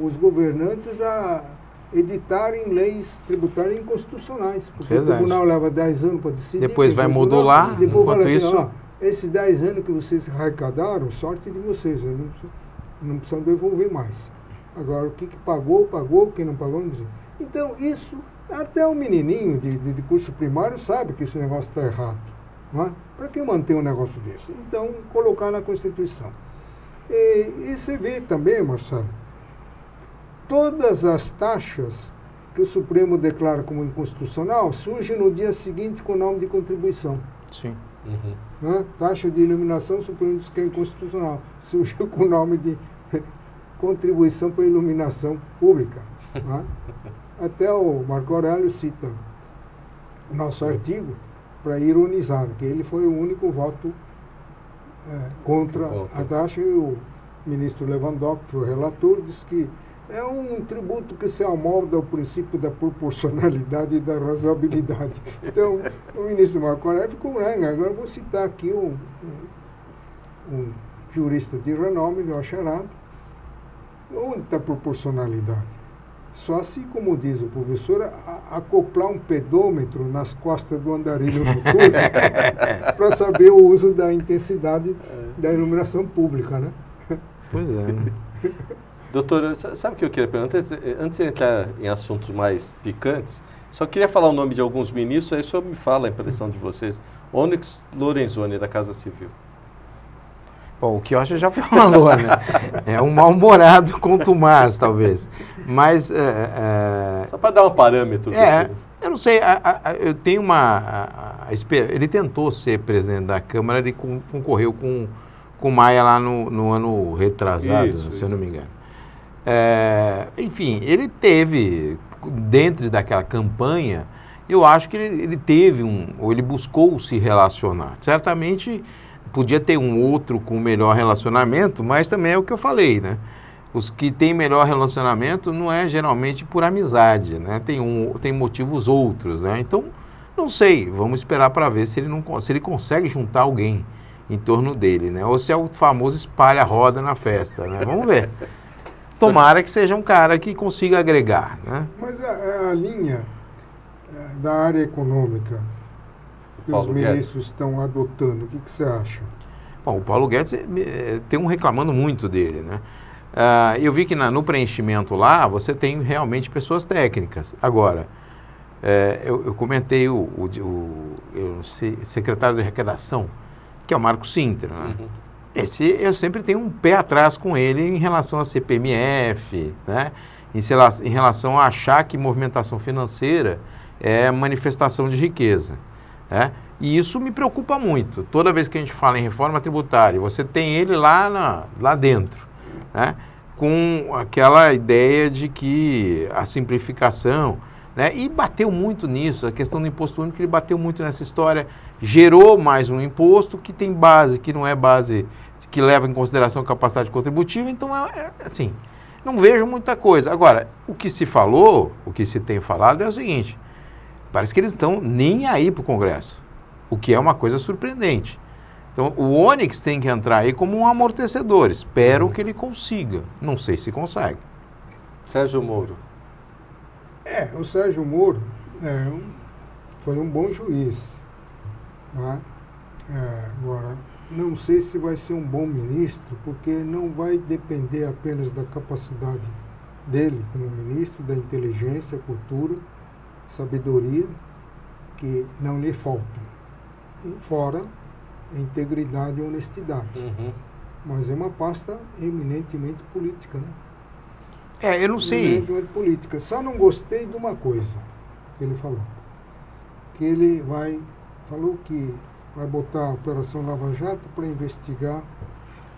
os governantes a editarem leis tributárias inconstitucionais, porque o tribunal leva 10 anos para decidir. Depois vai modular, depois enquanto fala assim, isso... esses 10 anos que vocês arrecadaram, sorte de vocês, não precisam devolver mais. Agora, o que pagou, pagou, quem não pagou, não precisa. Então, isso, até o menininho de curso primário sabe que esse negócio está errado. Não é? Para que manter um negócio desse? Então, colocar na Constituição. E você vê também, Marcelo, todas as taxas que o Supremo declara como inconstitucional surgem no dia seguinte com o nome de contribuição. Sim. Né? Taxa de iluminação, o Supremo diz que é inconstitucional. Surgiu com o nome de contribuição para iluminação pública. Né? Até o Marco Aurélio cita nosso artigo para ironizar, que ele foi o único voto contra a taxa, e o ministro Lewandowski, que foi o relator, disse que é um tributo que se amolda ao princípio da proporcionalidade e da razoabilidade. Então, o ministro Marco Aurélio ficou, agora eu vou citar aqui um jurista de renome, que é o Charado. Onde está a proporcionalidade? Só se, como diz o professor, acoplar um pedômetro nas costas do andarilho noturno para saber o uso da intensidade da iluminação pública, né? Pois é. Né? Doutor, sabe o que eu queria perguntar? Antes de entrar em assuntos mais picantes, só queria falar o nome de alguns ministros, aí o senhor me fala a impressão de vocês. Onyx Lorenzoni, da Casa Civil. Bom, o Quiocha já falou, né? É um mal-humorado contumaz, talvez. Mas... Só para dar um parâmetro. Eu não sei, eu tenho ele tentou ser presidente da Câmara, ele concorreu com o Maia lá no ano retrasado, se eu não me engano. Enfim, ele teve, dentro daquela campanha, eu acho que ele teve ou ele buscou se relacionar. Certamente podia ter um outro com melhor relacionamento, mas também é o que eu falei, né? Os que têm melhor relacionamento não é geralmente por amizade, né? Tem motivos outros, né? Então, não sei, vamos esperar para ver se ele consegue juntar alguém em torno dele, né? Ou se é o famoso espalha-roda na festa, né? Vamos ver. Tomara que seja um cara que consiga agregar, né? Mas a linha da área econômica que os ministros estão adotando, o que você acha? Bom, o Paulo Guedes tem reclamando muito dele, né? Eu vi que no preenchimento lá, você tem realmente pessoas técnicas. Agora, eu comentei o secretário de arrecadação, que é o Marco Sintra, né? Uhum. Eu sempre tenho um pé atrás com ele em relação a CPMF, né? Em relação a achar que movimentação financeira é manifestação de riqueza. E isso me preocupa muito. Toda vez que a gente fala em reforma tributária, você tem ele lá dentro, né? Com aquela ideia de que a simplificação, né? E bateu muito nisso, a questão do imposto único, ele bateu muito nessa história, gerou mais um imposto que tem base, que não é base, que leva em consideração a capacidade contributiva, então assim, não vejo muita coisa. Agora, o que se tem falado é o seguinte: parece que eles estão nem aí para o Congresso, o que é uma coisa surpreendente. Então, o Onyx tem que entrar aí como um amortecedor. Espero que ele consiga. Não sei se consegue. Sérgio Moro. O Sérgio Moro foi um bom juiz. Né? Agora, não sei se vai ser um bom ministro, porque não vai depender apenas da capacidade dele como ministro, da inteligência, cultura, sabedoria, que não lhe faltam. E fora integridade e honestidade. Uhum. Mas é uma pasta eminentemente política, né? Eu não sei. Eminentemente política. Só não gostei de uma coisa que ele falou. Que ele falou que vai botar a Operação Lava Jato para investigar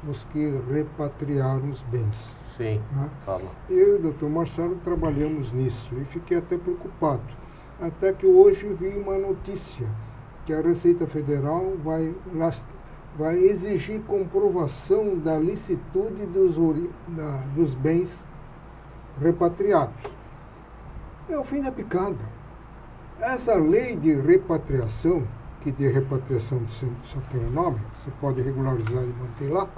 os que repatriaram os bens. Sim, né? Fala. Eu e o doutor Marcelo trabalhamos nisso e fiquei até preocupado. Até que hoje vi uma notícia que a Receita Federal vai exigir comprovação da licitude dos bens repatriados. É o fim da picada. Essa lei de repatriação, que de repatriação só tem um nome, você pode regularizar e manter lá,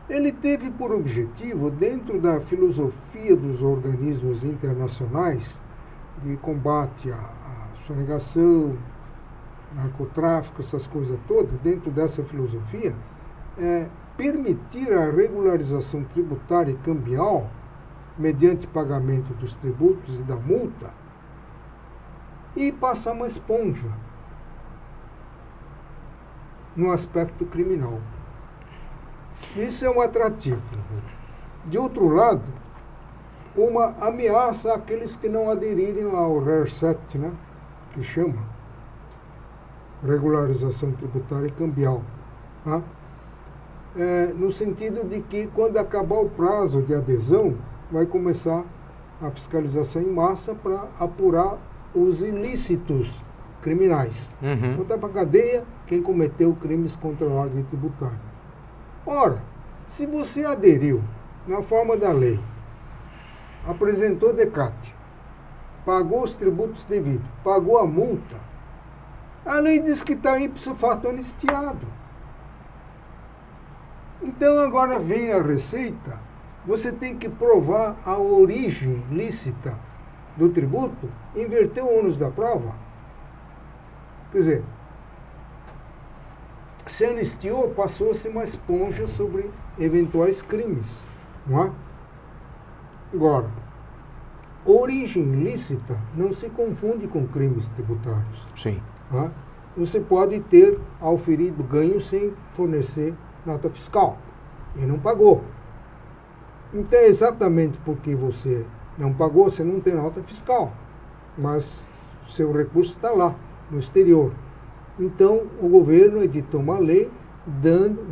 ele teve por objetivo, dentro da filosofia dos organismos internacionais de combate à sonegação, narcotráfico, essas coisas todas, dentro dessa filosofia, permitir a regularização tributária e cambial mediante pagamento dos tributos e da multa e passar uma esponja no aspecto criminal. Isso é um atrativo. De outro lado, uma ameaça àqueles que não aderirem ao RER7, né? Que chama Regularização Tributária e Cambial. Tá? No sentido de que, quando acabar o prazo de adesão, vai começar a fiscalização em massa para apurar os ilícitos criminais. Botar para a cadeia quem cometeu crimes contra a ordem tributária. Ora, se você aderiu na forma da lei, apresentou DECAT, pagou os tributos devidos, pagou a multa, a lei diz que está ipso facto anistiado. Então agora vem a Receita, você tem que provar a origem lícita do tributo, inverter o ônus da prova. Quer dizer, se anistiou, passou-se uma esponja sobre eventuais crimes, não é? Agora, origem ilícita não se confunde com crimes tributários. Sim. Não é? Você pode ter auferido ganho sem fornecer nota fiscal e não pagou. Então, exatamente porque você não pagou, você não tem nota fiscal, mas seu recurso está lá, no exterior. Então, o governo editou uma lei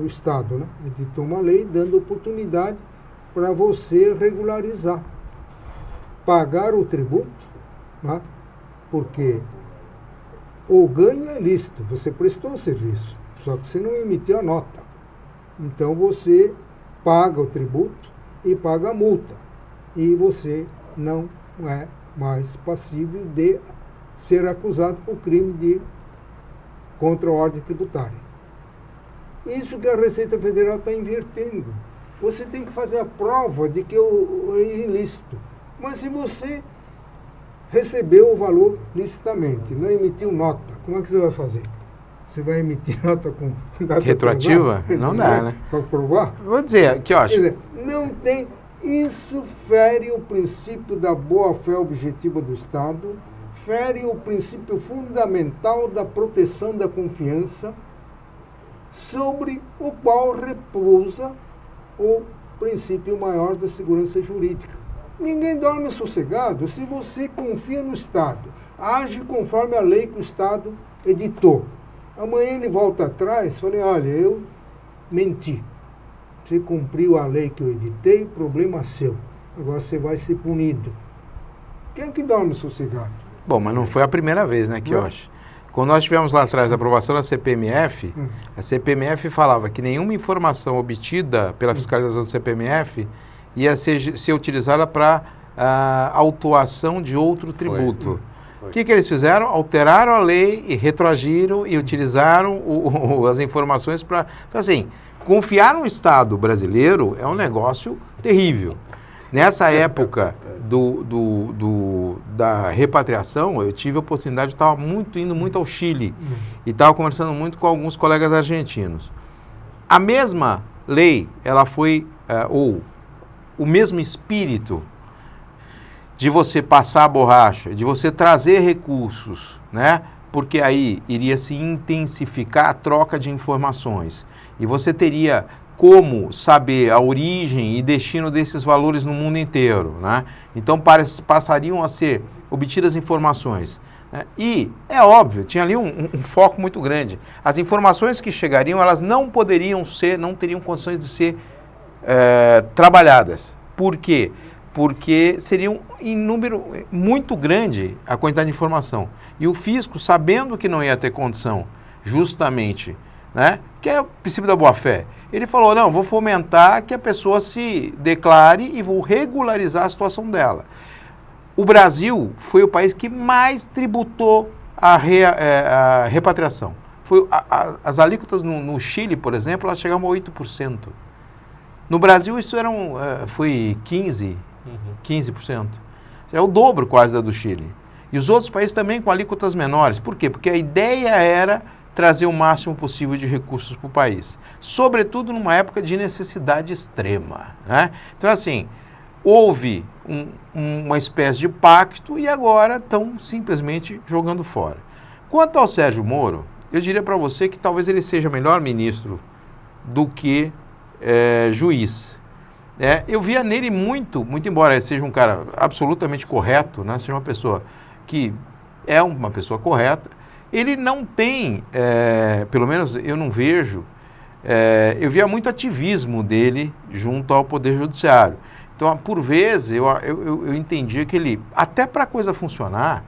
o Estado, né? Editou uma lei dando oportunidade para você regularizar, pagar o tributo, né? Porque o ganho é lícito, você prestou o serviço, só que você não emitiu a nota. Então, você paga o tributo e paga a multa. E você não é mais passível de ser acusado por crime contra a ordem tributária. Isso que a Receita Federal está invertendo. Você tem que fazer a prova de que é ilícito. Mas se você recebeu o valor licitamente, não emitiu nota, como é que você vai fazer? Você vai emitir nota com data retroativa? Não dá, né? Para provar? Vou dizer, que eu acho. Quer dizer, não tem. Isso fere o princípio da boa-fé objetiva do Estado, fere o princípio fundamental da proteção da confiança, sobre o qual repousa o princípio maior da segurança jurídica. Ninguém dorme sossegado se você confia no Estado, age conforme a lei que o Estado editou. Amanhã ele volta atrás e fala, olha, eu menti. Você cumpriu a lei que eu editei, problema seu. Agora você vai ser punido. Quem é que dorme sossegado? Bom, mas não foi a primeira vez, né, Quioche? Quando nós tivemos lá atrás a aprovação da CPMF, a CPMF falava que nenhuma informação obtida pela fiscalização do CPMF ia ser utilizada para autuação de outro tributo. O que eles fizeram? Alteraram a lei e retroagiram e utilizaram as informações para... Então, assim, confiar no Estado brasileiro é um negócio terrível. Nessa época da repatriação, eu tive a oportunidade, eu estava indo muito ao Chile e estava conversando muito com alguns colegas argentinos. A mesma lei, ela foi, o mesmo espírito de você passar a borracha, de você trazer recursos, né? Porque aí iria se intensificar a troca de informações e você teria como saber a origem e destino desses valores no mundo inteiro, né? Então passariam a ser obtidas informações, né? E é óbvio, tinha ali um foco muito grande. As informações que chegariam, elas não teriam condições de ser trabalhadas. Por quê? Porque seria em número muito grande a quantidade de informação. E o fisco, sabendo que não ia ter condição, justamente, né, que é o princípio da boa-fé, ele falou, não, vou fomentar que a pessoa se declare e vou regularizar a situação dela. O Brasil foi o país que mais tributou a repatriação. As alíquotas no Chile, por exemplo, elas chegavam a 8%. No Brasil isso foi 15%. É o dobro quase da do Chile. E os outros países também com alíquotas menores. Por quê? Porque a ideia era trazer o máximo possível de recursos para o país. Sobretudo numa época de necessidade extrema, né? Então, assim, houve uma espécie de pacto e agora estão simplesmente jogando fora. Quanto ao Sérgio Moro, eu diria para você que talvez ele seja melhor ministro do que juiz. Eu via nele muito embora seja um cara absolutamente correto, né, seja uma pessoa que é uma pessoa correta, ele não tem, pelo menos eu não vejo, eu via muito ativismo dele junto ao Poder Judiciário. Então, por vezes, eu entendia que ele, até para a coisa funcionar,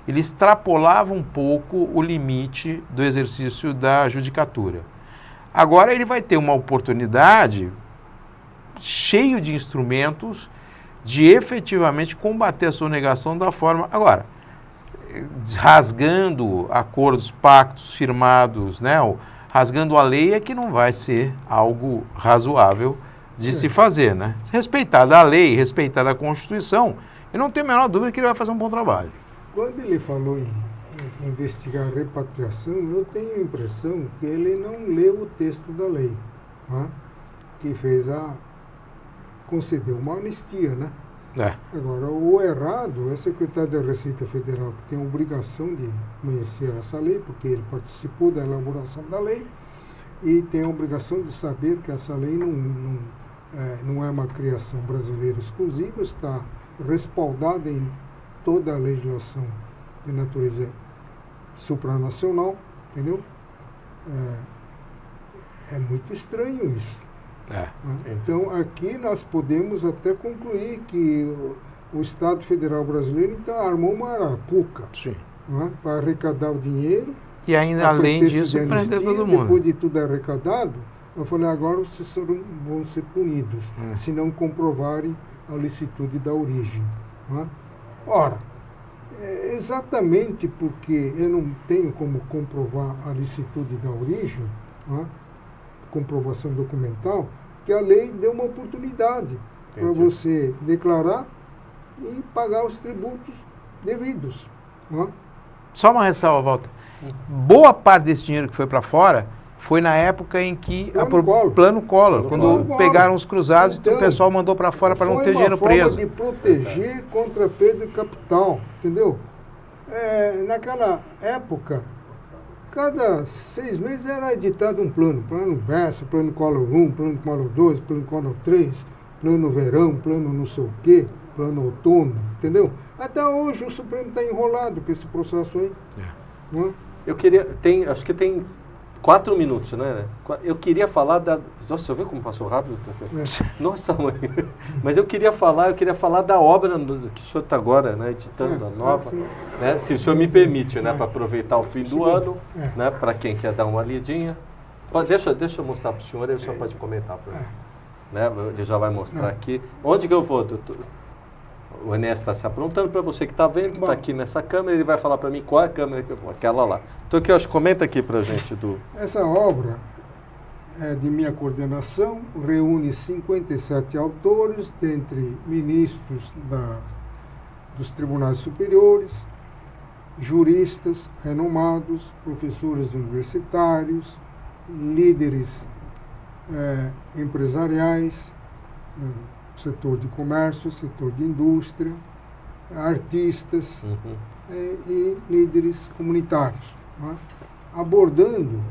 ele extrapolava um pouco o limite do exercício da judicatura. Agora ele vai ter uma oportunidade cheio de instrumentos de efetivamente combater a sonegação da forma... Agora, rasgando acordos, pactos firmados, né, rasgando a lei é que não vai ser algo razoável de se fazer, né? Respeitada a lei, respeitada a Constituição, eu não tenho a menor dúvida que ele vai fazer um bom trabalho. Quando ele falou em investigar a repatriação, eu tenho a impressão que ele não leu o texto da lei, né? Que concedeu uma anistia, né? Agora, o errado é o secretário da Receita Federal, que tem a obrigação de conhecer essa lei, porque ele participou da elaboração da lei, e tem a obrigação de saber que essa lei não é uma criação brasileira exclusiva, está respaldada em toda a legislação de natureza supranacional, entendeu? É muito estranho isso. Então, aqui nós podemos até concluir que o Estado Federal Brasileiro então armou uma arapuca, né, para arrecadar o dinheiro. E ainda, além disso, prender todo mundo. Depois de tudo arrecadado, eu falei, agora vocês vão ser punidos, se não comprovarem a licitude da origem. Né? Ora, exatamente porque eu não tenho como comprovar a licitude da origem, né, comprovação documental, que a lei deu uma oportunidade para você declarar e pagar os tributos devidos. Né? Só uma ressalva, Walter. Boa parte desse dinheiro que foi para fora foi na época em que Plano Collor, quando pegaram os cruzados, então o pessoal mandou para fora para não ter dinheiro preso. Foi uma forma de proteger contra a perda de capital, entendeu? Naquela época, cada 6 meses era editado um plano Bessa, plano Collor 1, plano Collor 2, plano Collor 3, plano verão, plano não sei o quê, plano outono, entendeu? Até hoje o Supremo está enrolado com esse processo aí. Eu queria, acho que tem 4 minutos, né? Eu queria falar da... Nossa, você viu como passou rápido? Nossa, mãe. Mas eu queria falar da obra que o senhor está agora, né, editando a nova, né? Se o senhor me permite, né, para aproveitar o fim do ano, né, para quem quer dar uma lidinha. Deixa eu mostrar para o senhor, aí o senhor pode comentar para mim. Né? Ele já vai mostrar aqui. Onde que eu vou, doutor? O Enéas está se aprontando para você que está vendo, está aqui nessa câmera, ele vai falar para mim qual é a câmera que eu vou, aquela lá. Então, aqui, comenta aqui para a gente. Essa obra é de minha coordenação, reúne 57 autores, dentre ministros dos tribunais superiores, juristas renomados, professores universitários, líderes empresariais, setor de comércio, setor de indústria, artistas e líderes comunitários, né? Abordando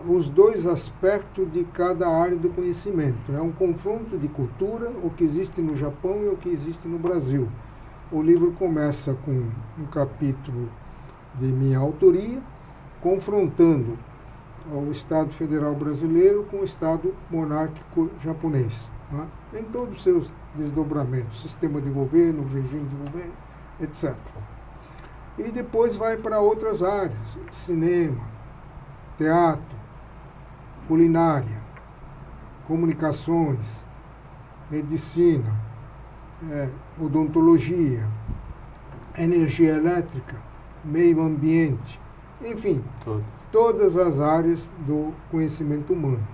os 2 aspectos de cada área do conhecimento. É um confronto de cultura, o que existe no Japão e o que existe no Brasil. O livro começa com um capítulo de minha autoria, confrontando o Estado Federal Brasileiro com o Estado monárquico japonês, né? Em todos os seus desdobramentos, sistema de governo, regime de governo, etc. E depois vai para outras áreas, cinema, teatro, culinária, comunicações, medicina, odontologia, energia elétrica, meio ambiente, enfim, todas as áreas do conhecimento humano.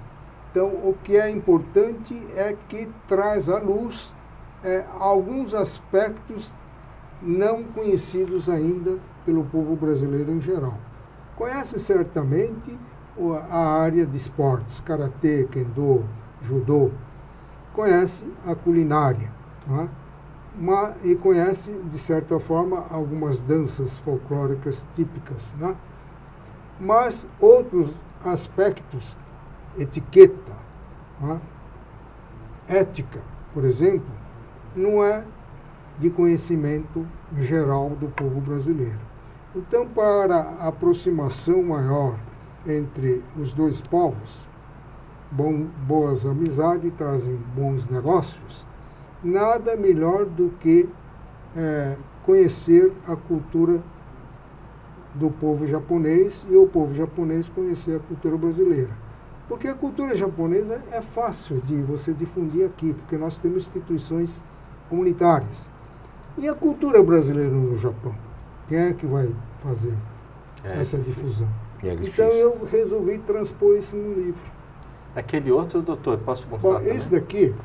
Então, o que é importante é que traz à luz alguns aspectos não conhecidos ainda pelo povo brasileiro em geral. Conhece certamente a área de esportes, karatê, kendo, judô. Conhece a culinária, né? E conhece, de certa forma, algumas danças folclóricas típicas, né? Mas outros aspectos, etiqueta, né? Ética, por exemplo, não é de conhecimento geral do povo brasileiro. Então, para a aproximação maior entre os dois povos, boas amizades trazem bons negócios, nada melhor do que conhecer a cultura do povo japonês e o povo japonês conhecer a cultura brasileira. Porque a cultura japonesa é fácil de você difundir aqui, porque nós temos instituições comunitárias. E a cultura brasileira no Japão? Quem é que vai fazer essa difusão? Então eu resolvi transpor isso no livro. Aquele outro, doutor, posso mostrar também? Esse daqui,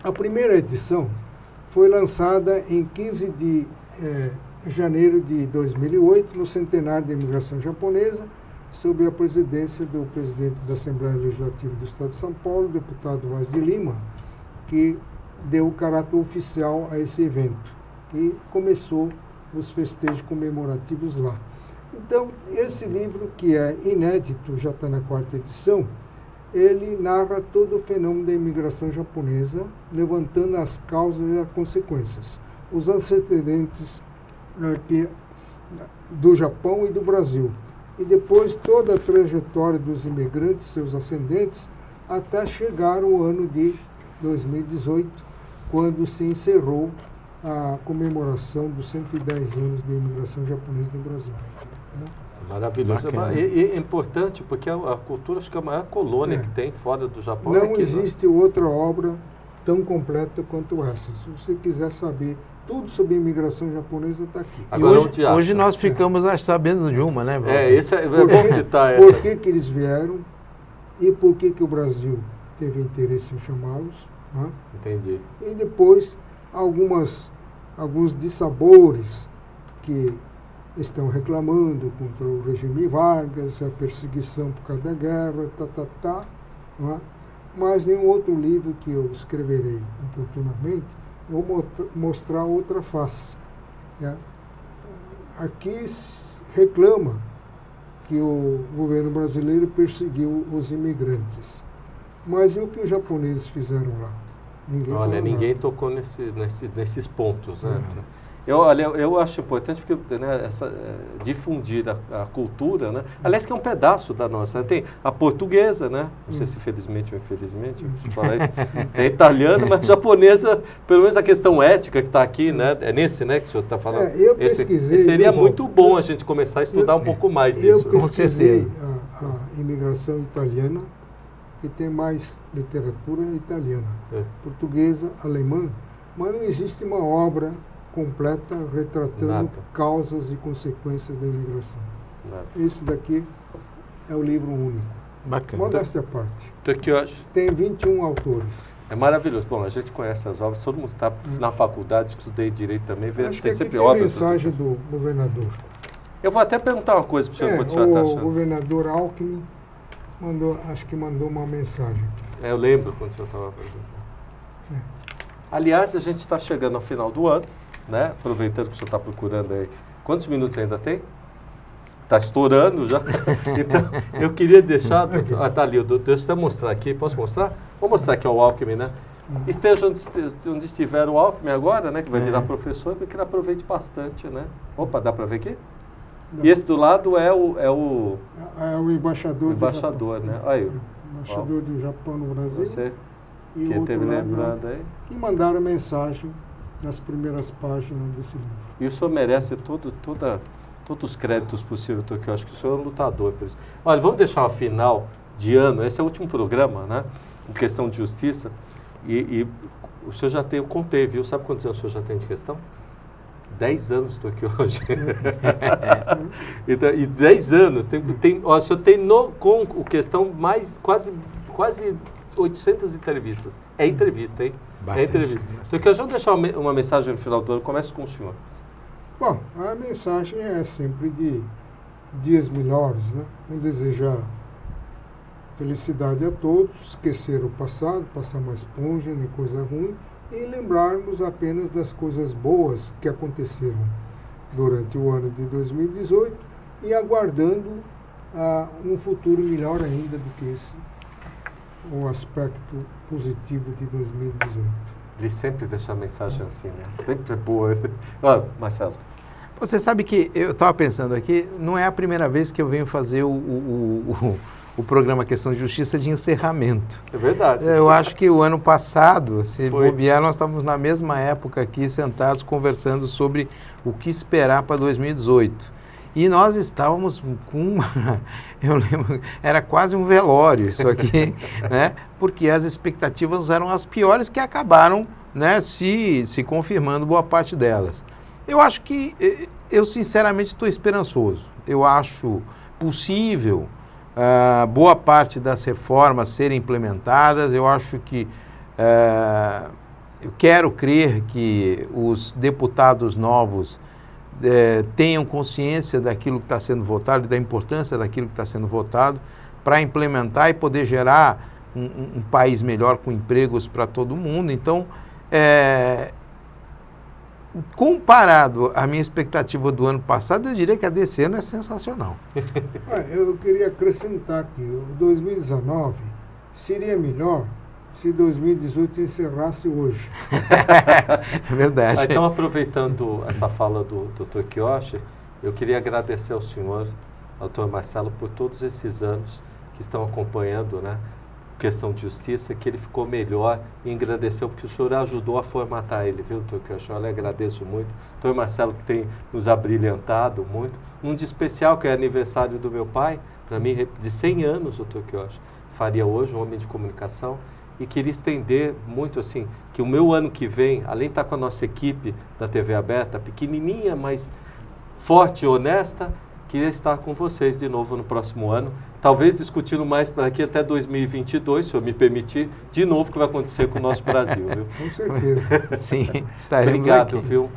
a primeira edição foi lançada em 15 de janeiro de 2008, no centenário da imigração japonesa, sob a presidência do presidente da Assembleia Legislativa do Estado de São Paulo, deputado Vaz de Lima, que deu o caráter oficial a esse evento. E começou os festejos comemorativos lá. Então, esse livro, que é inédito, já está na 4ª edição, ele narra todo o fenômeno da imigração japonesa, levantando as causas e as consequências, os antecedentes do Japão e do Brasil, e depois toda a trajetória dos imigrantes, seus ascendentes, até chegar o ano de 2018, quando se encerrou a comemoração dos 110 anos de imigração japonesa no Brasil. Maravilhoso. E é importante porque a cultura, acho que é a maior colônia que tem fora do Japão. Não existe outra obra tão completa quanto essa. Se você quiser saber tudo sobre a imigração japonesa, está aqui. Agora, hoje nós ficamos sabendo de uma, né, Walter? Esse é bom citar essa. Por que eles vieram e por que o Brasil teve interesse em chamá-los. Né? Entendi. E depois alguns dissabores que estão reclamando contra o regime Vargas, a perseguição por causa da guerra, não é? Mas em um outro livro que eu escreverei oportunamente, vou mostrar outra face. Né? Aqui reclama que o governo brasileiro perseguiu os imigrantes. Mas e o que os japoneses fizeram lá? Ninguém tocou nesses pontos, né? Eu acho importante porque difundir a cultura, né? Aliás, que é um pedaço da nossa. Né? Tem a portuguesa, né? Não sei se felizmente ou infelizmente, é italiana, mas japonesa, pelo menos a questão ética que está aqui, né? É nesse, né, que o senhor está falando? Eu pesquisei. Seria muito bom a gente começar a estudar um pouco mais disso. Eu pesquisei a imigração italiana, que tem mais literatura italiana, portuguesa, alemã, mas não existe uma obra completa retratando causas e consequências da imigração. Esse daqui é o livro único. Bacana. Modéstia à parte. Tem 21 autores. É maravilhoso. Bom, a gente conhece as obras, todo mundo está na faculdade, estudei direito também, tem sempre obras. Mensagem do governador. Eu vou até perguntar uma coisa para o senhor, quando o senhor está achando. O governador Alckmin acho que mandou uma mensagem aqui. Eu lembro quando o senhor estava falando. Aliás, a gente está chegando ao final do ano, né? Aproveitando que o senhor está procurando aí. Quantos minutos ainda tem? Está estourando já. Então, eu queria deixar... Está ali, deixa eu mostrar aqui. Posso mostrar? Vou mostrar aqui o Alckmin, né? Esteja onde estiver o Alckmin agora, né? Que vai virar professor, porque ele aproveite bastante, né? Opa, dá para ver aqui? Não. E esse do lado é o embaixador do Japão, né? Aí, embaixador do Japão no Brasil. Você que teve lembrando aí. E mandaram mensagem nas primeiras páginas desse livro. E o senhor merece todos os créditos possíveis, que eu acho que o senhor é um lutador por isso. Olha, vamos deixar uma final de ano, esse é o último programa, né? Em questão de justiça. E o senhor já tem, eu contei, viu? Sabe quantos anos o senhor já tem de questão? 10 anos estou aqui hoje. Então, e 10 anos, o senhor tem com o questão mais quase 800 entrevistas. É entrevista, hein? Bastante, é entrevista. Então, eu quero deixar uma mensagem no final do ano. Começo com o senhor. Bom, a mensagem é sempre de dias melhores, né? Vamos desejar felicidade a todos, esquecer o passado, passar mais esponja, nem coisa ruim, e lembrarmos apenas das coisas boas que aconteceram durante o ano de 2018 e aguardando um futuro melhor ainda do que esse, o aspecto positivo de 2018. Ele sempre deixa a mensagem assim, né? Sempre é boa. Marcelo. Você sabe que eu estava pensando aqui, não é a primeira vez que eu venho fazer o programa Questão de Justiça de encerramento. É verdade. Eu acho que o ano passado, se bobear, nós estávamos na mesma época aqui, sentados, conversando sobre o que esperar para 2018. E nós estávamos com eu lembro, era quase um velório isso aqui, né? Porque as expectativas eram as piores, que acabaram, né, se confirmando boa parte delas. Eu acho que, eu sinceramente estou esperançoso. Eu acho possível boa parte das reformas serem implementadas. Eu acho que, eu quero crer que os deputados novos tenham consciência daquilo que está sendo votado e da importância daquilo que está sendo votado para implementar e poder gerar um país melhor com empregos para todo mundo. Então, comparado à minha expectativa do ano passado, eu diria que a desse ano é sensacional. Eu queria acrescentar que o 2019 seria melhor se 2018 encerrasse hoje. É verdade. Então, aproveitando essa fala do Dr. Kiyoshi, eu queria agradecer ao senhor, Dr. Marcelo, por todos esses anos que estão acompanhando, né, Questão de Justiça, que ele ficou melhor e engrandeceu, porque o senhor ajudou a formatar ele, viu, Dr. Kiyoshi? Eu lhe agradeço muito. Dr. Marcelo, que tem nos abrilhantado muito. Um de especial, que é aniversário do meu pai, para mim, de 100 anos, Dr. Kiyoshi. Faria hoje, um homem de comunicação. E queria estender muito assim, que o meu ano que vem, além de estar com a nossa equipe da TV aberta, pequenininha, mas forte e honesta, queria estar com vocês de novo no próximo ano, talvez discutindo mais para daqui até 2022, se eu me permitir, de novo o que vai acontecer com o nosso Brasil, viu? Com certeza. Sim, estaremos Obrigado, aqui. viu?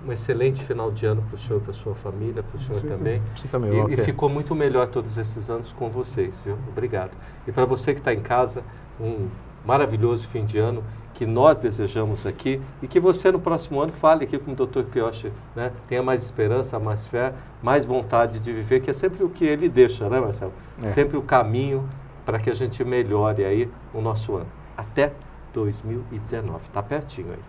Um excelente final de ano para o senhor, para a sua família, para o senhor também. Você também, E Walter. ficou muito melhor todos esses anos com vocês, viu? Obrigado. E para você que está em casa, um maravilhoso fim de ano que nós desejamos aqui e que você no próximo ano fale aqui com o Dr. Kiyoshi, né? Tenha mais esperança, mais fé, mais vontade de viver, que é sempre o que ele deixa, né, Marcelo? Sempre o caminho para que a gente melhore aí o nosso ano. Até 2019. Está pertinho aí.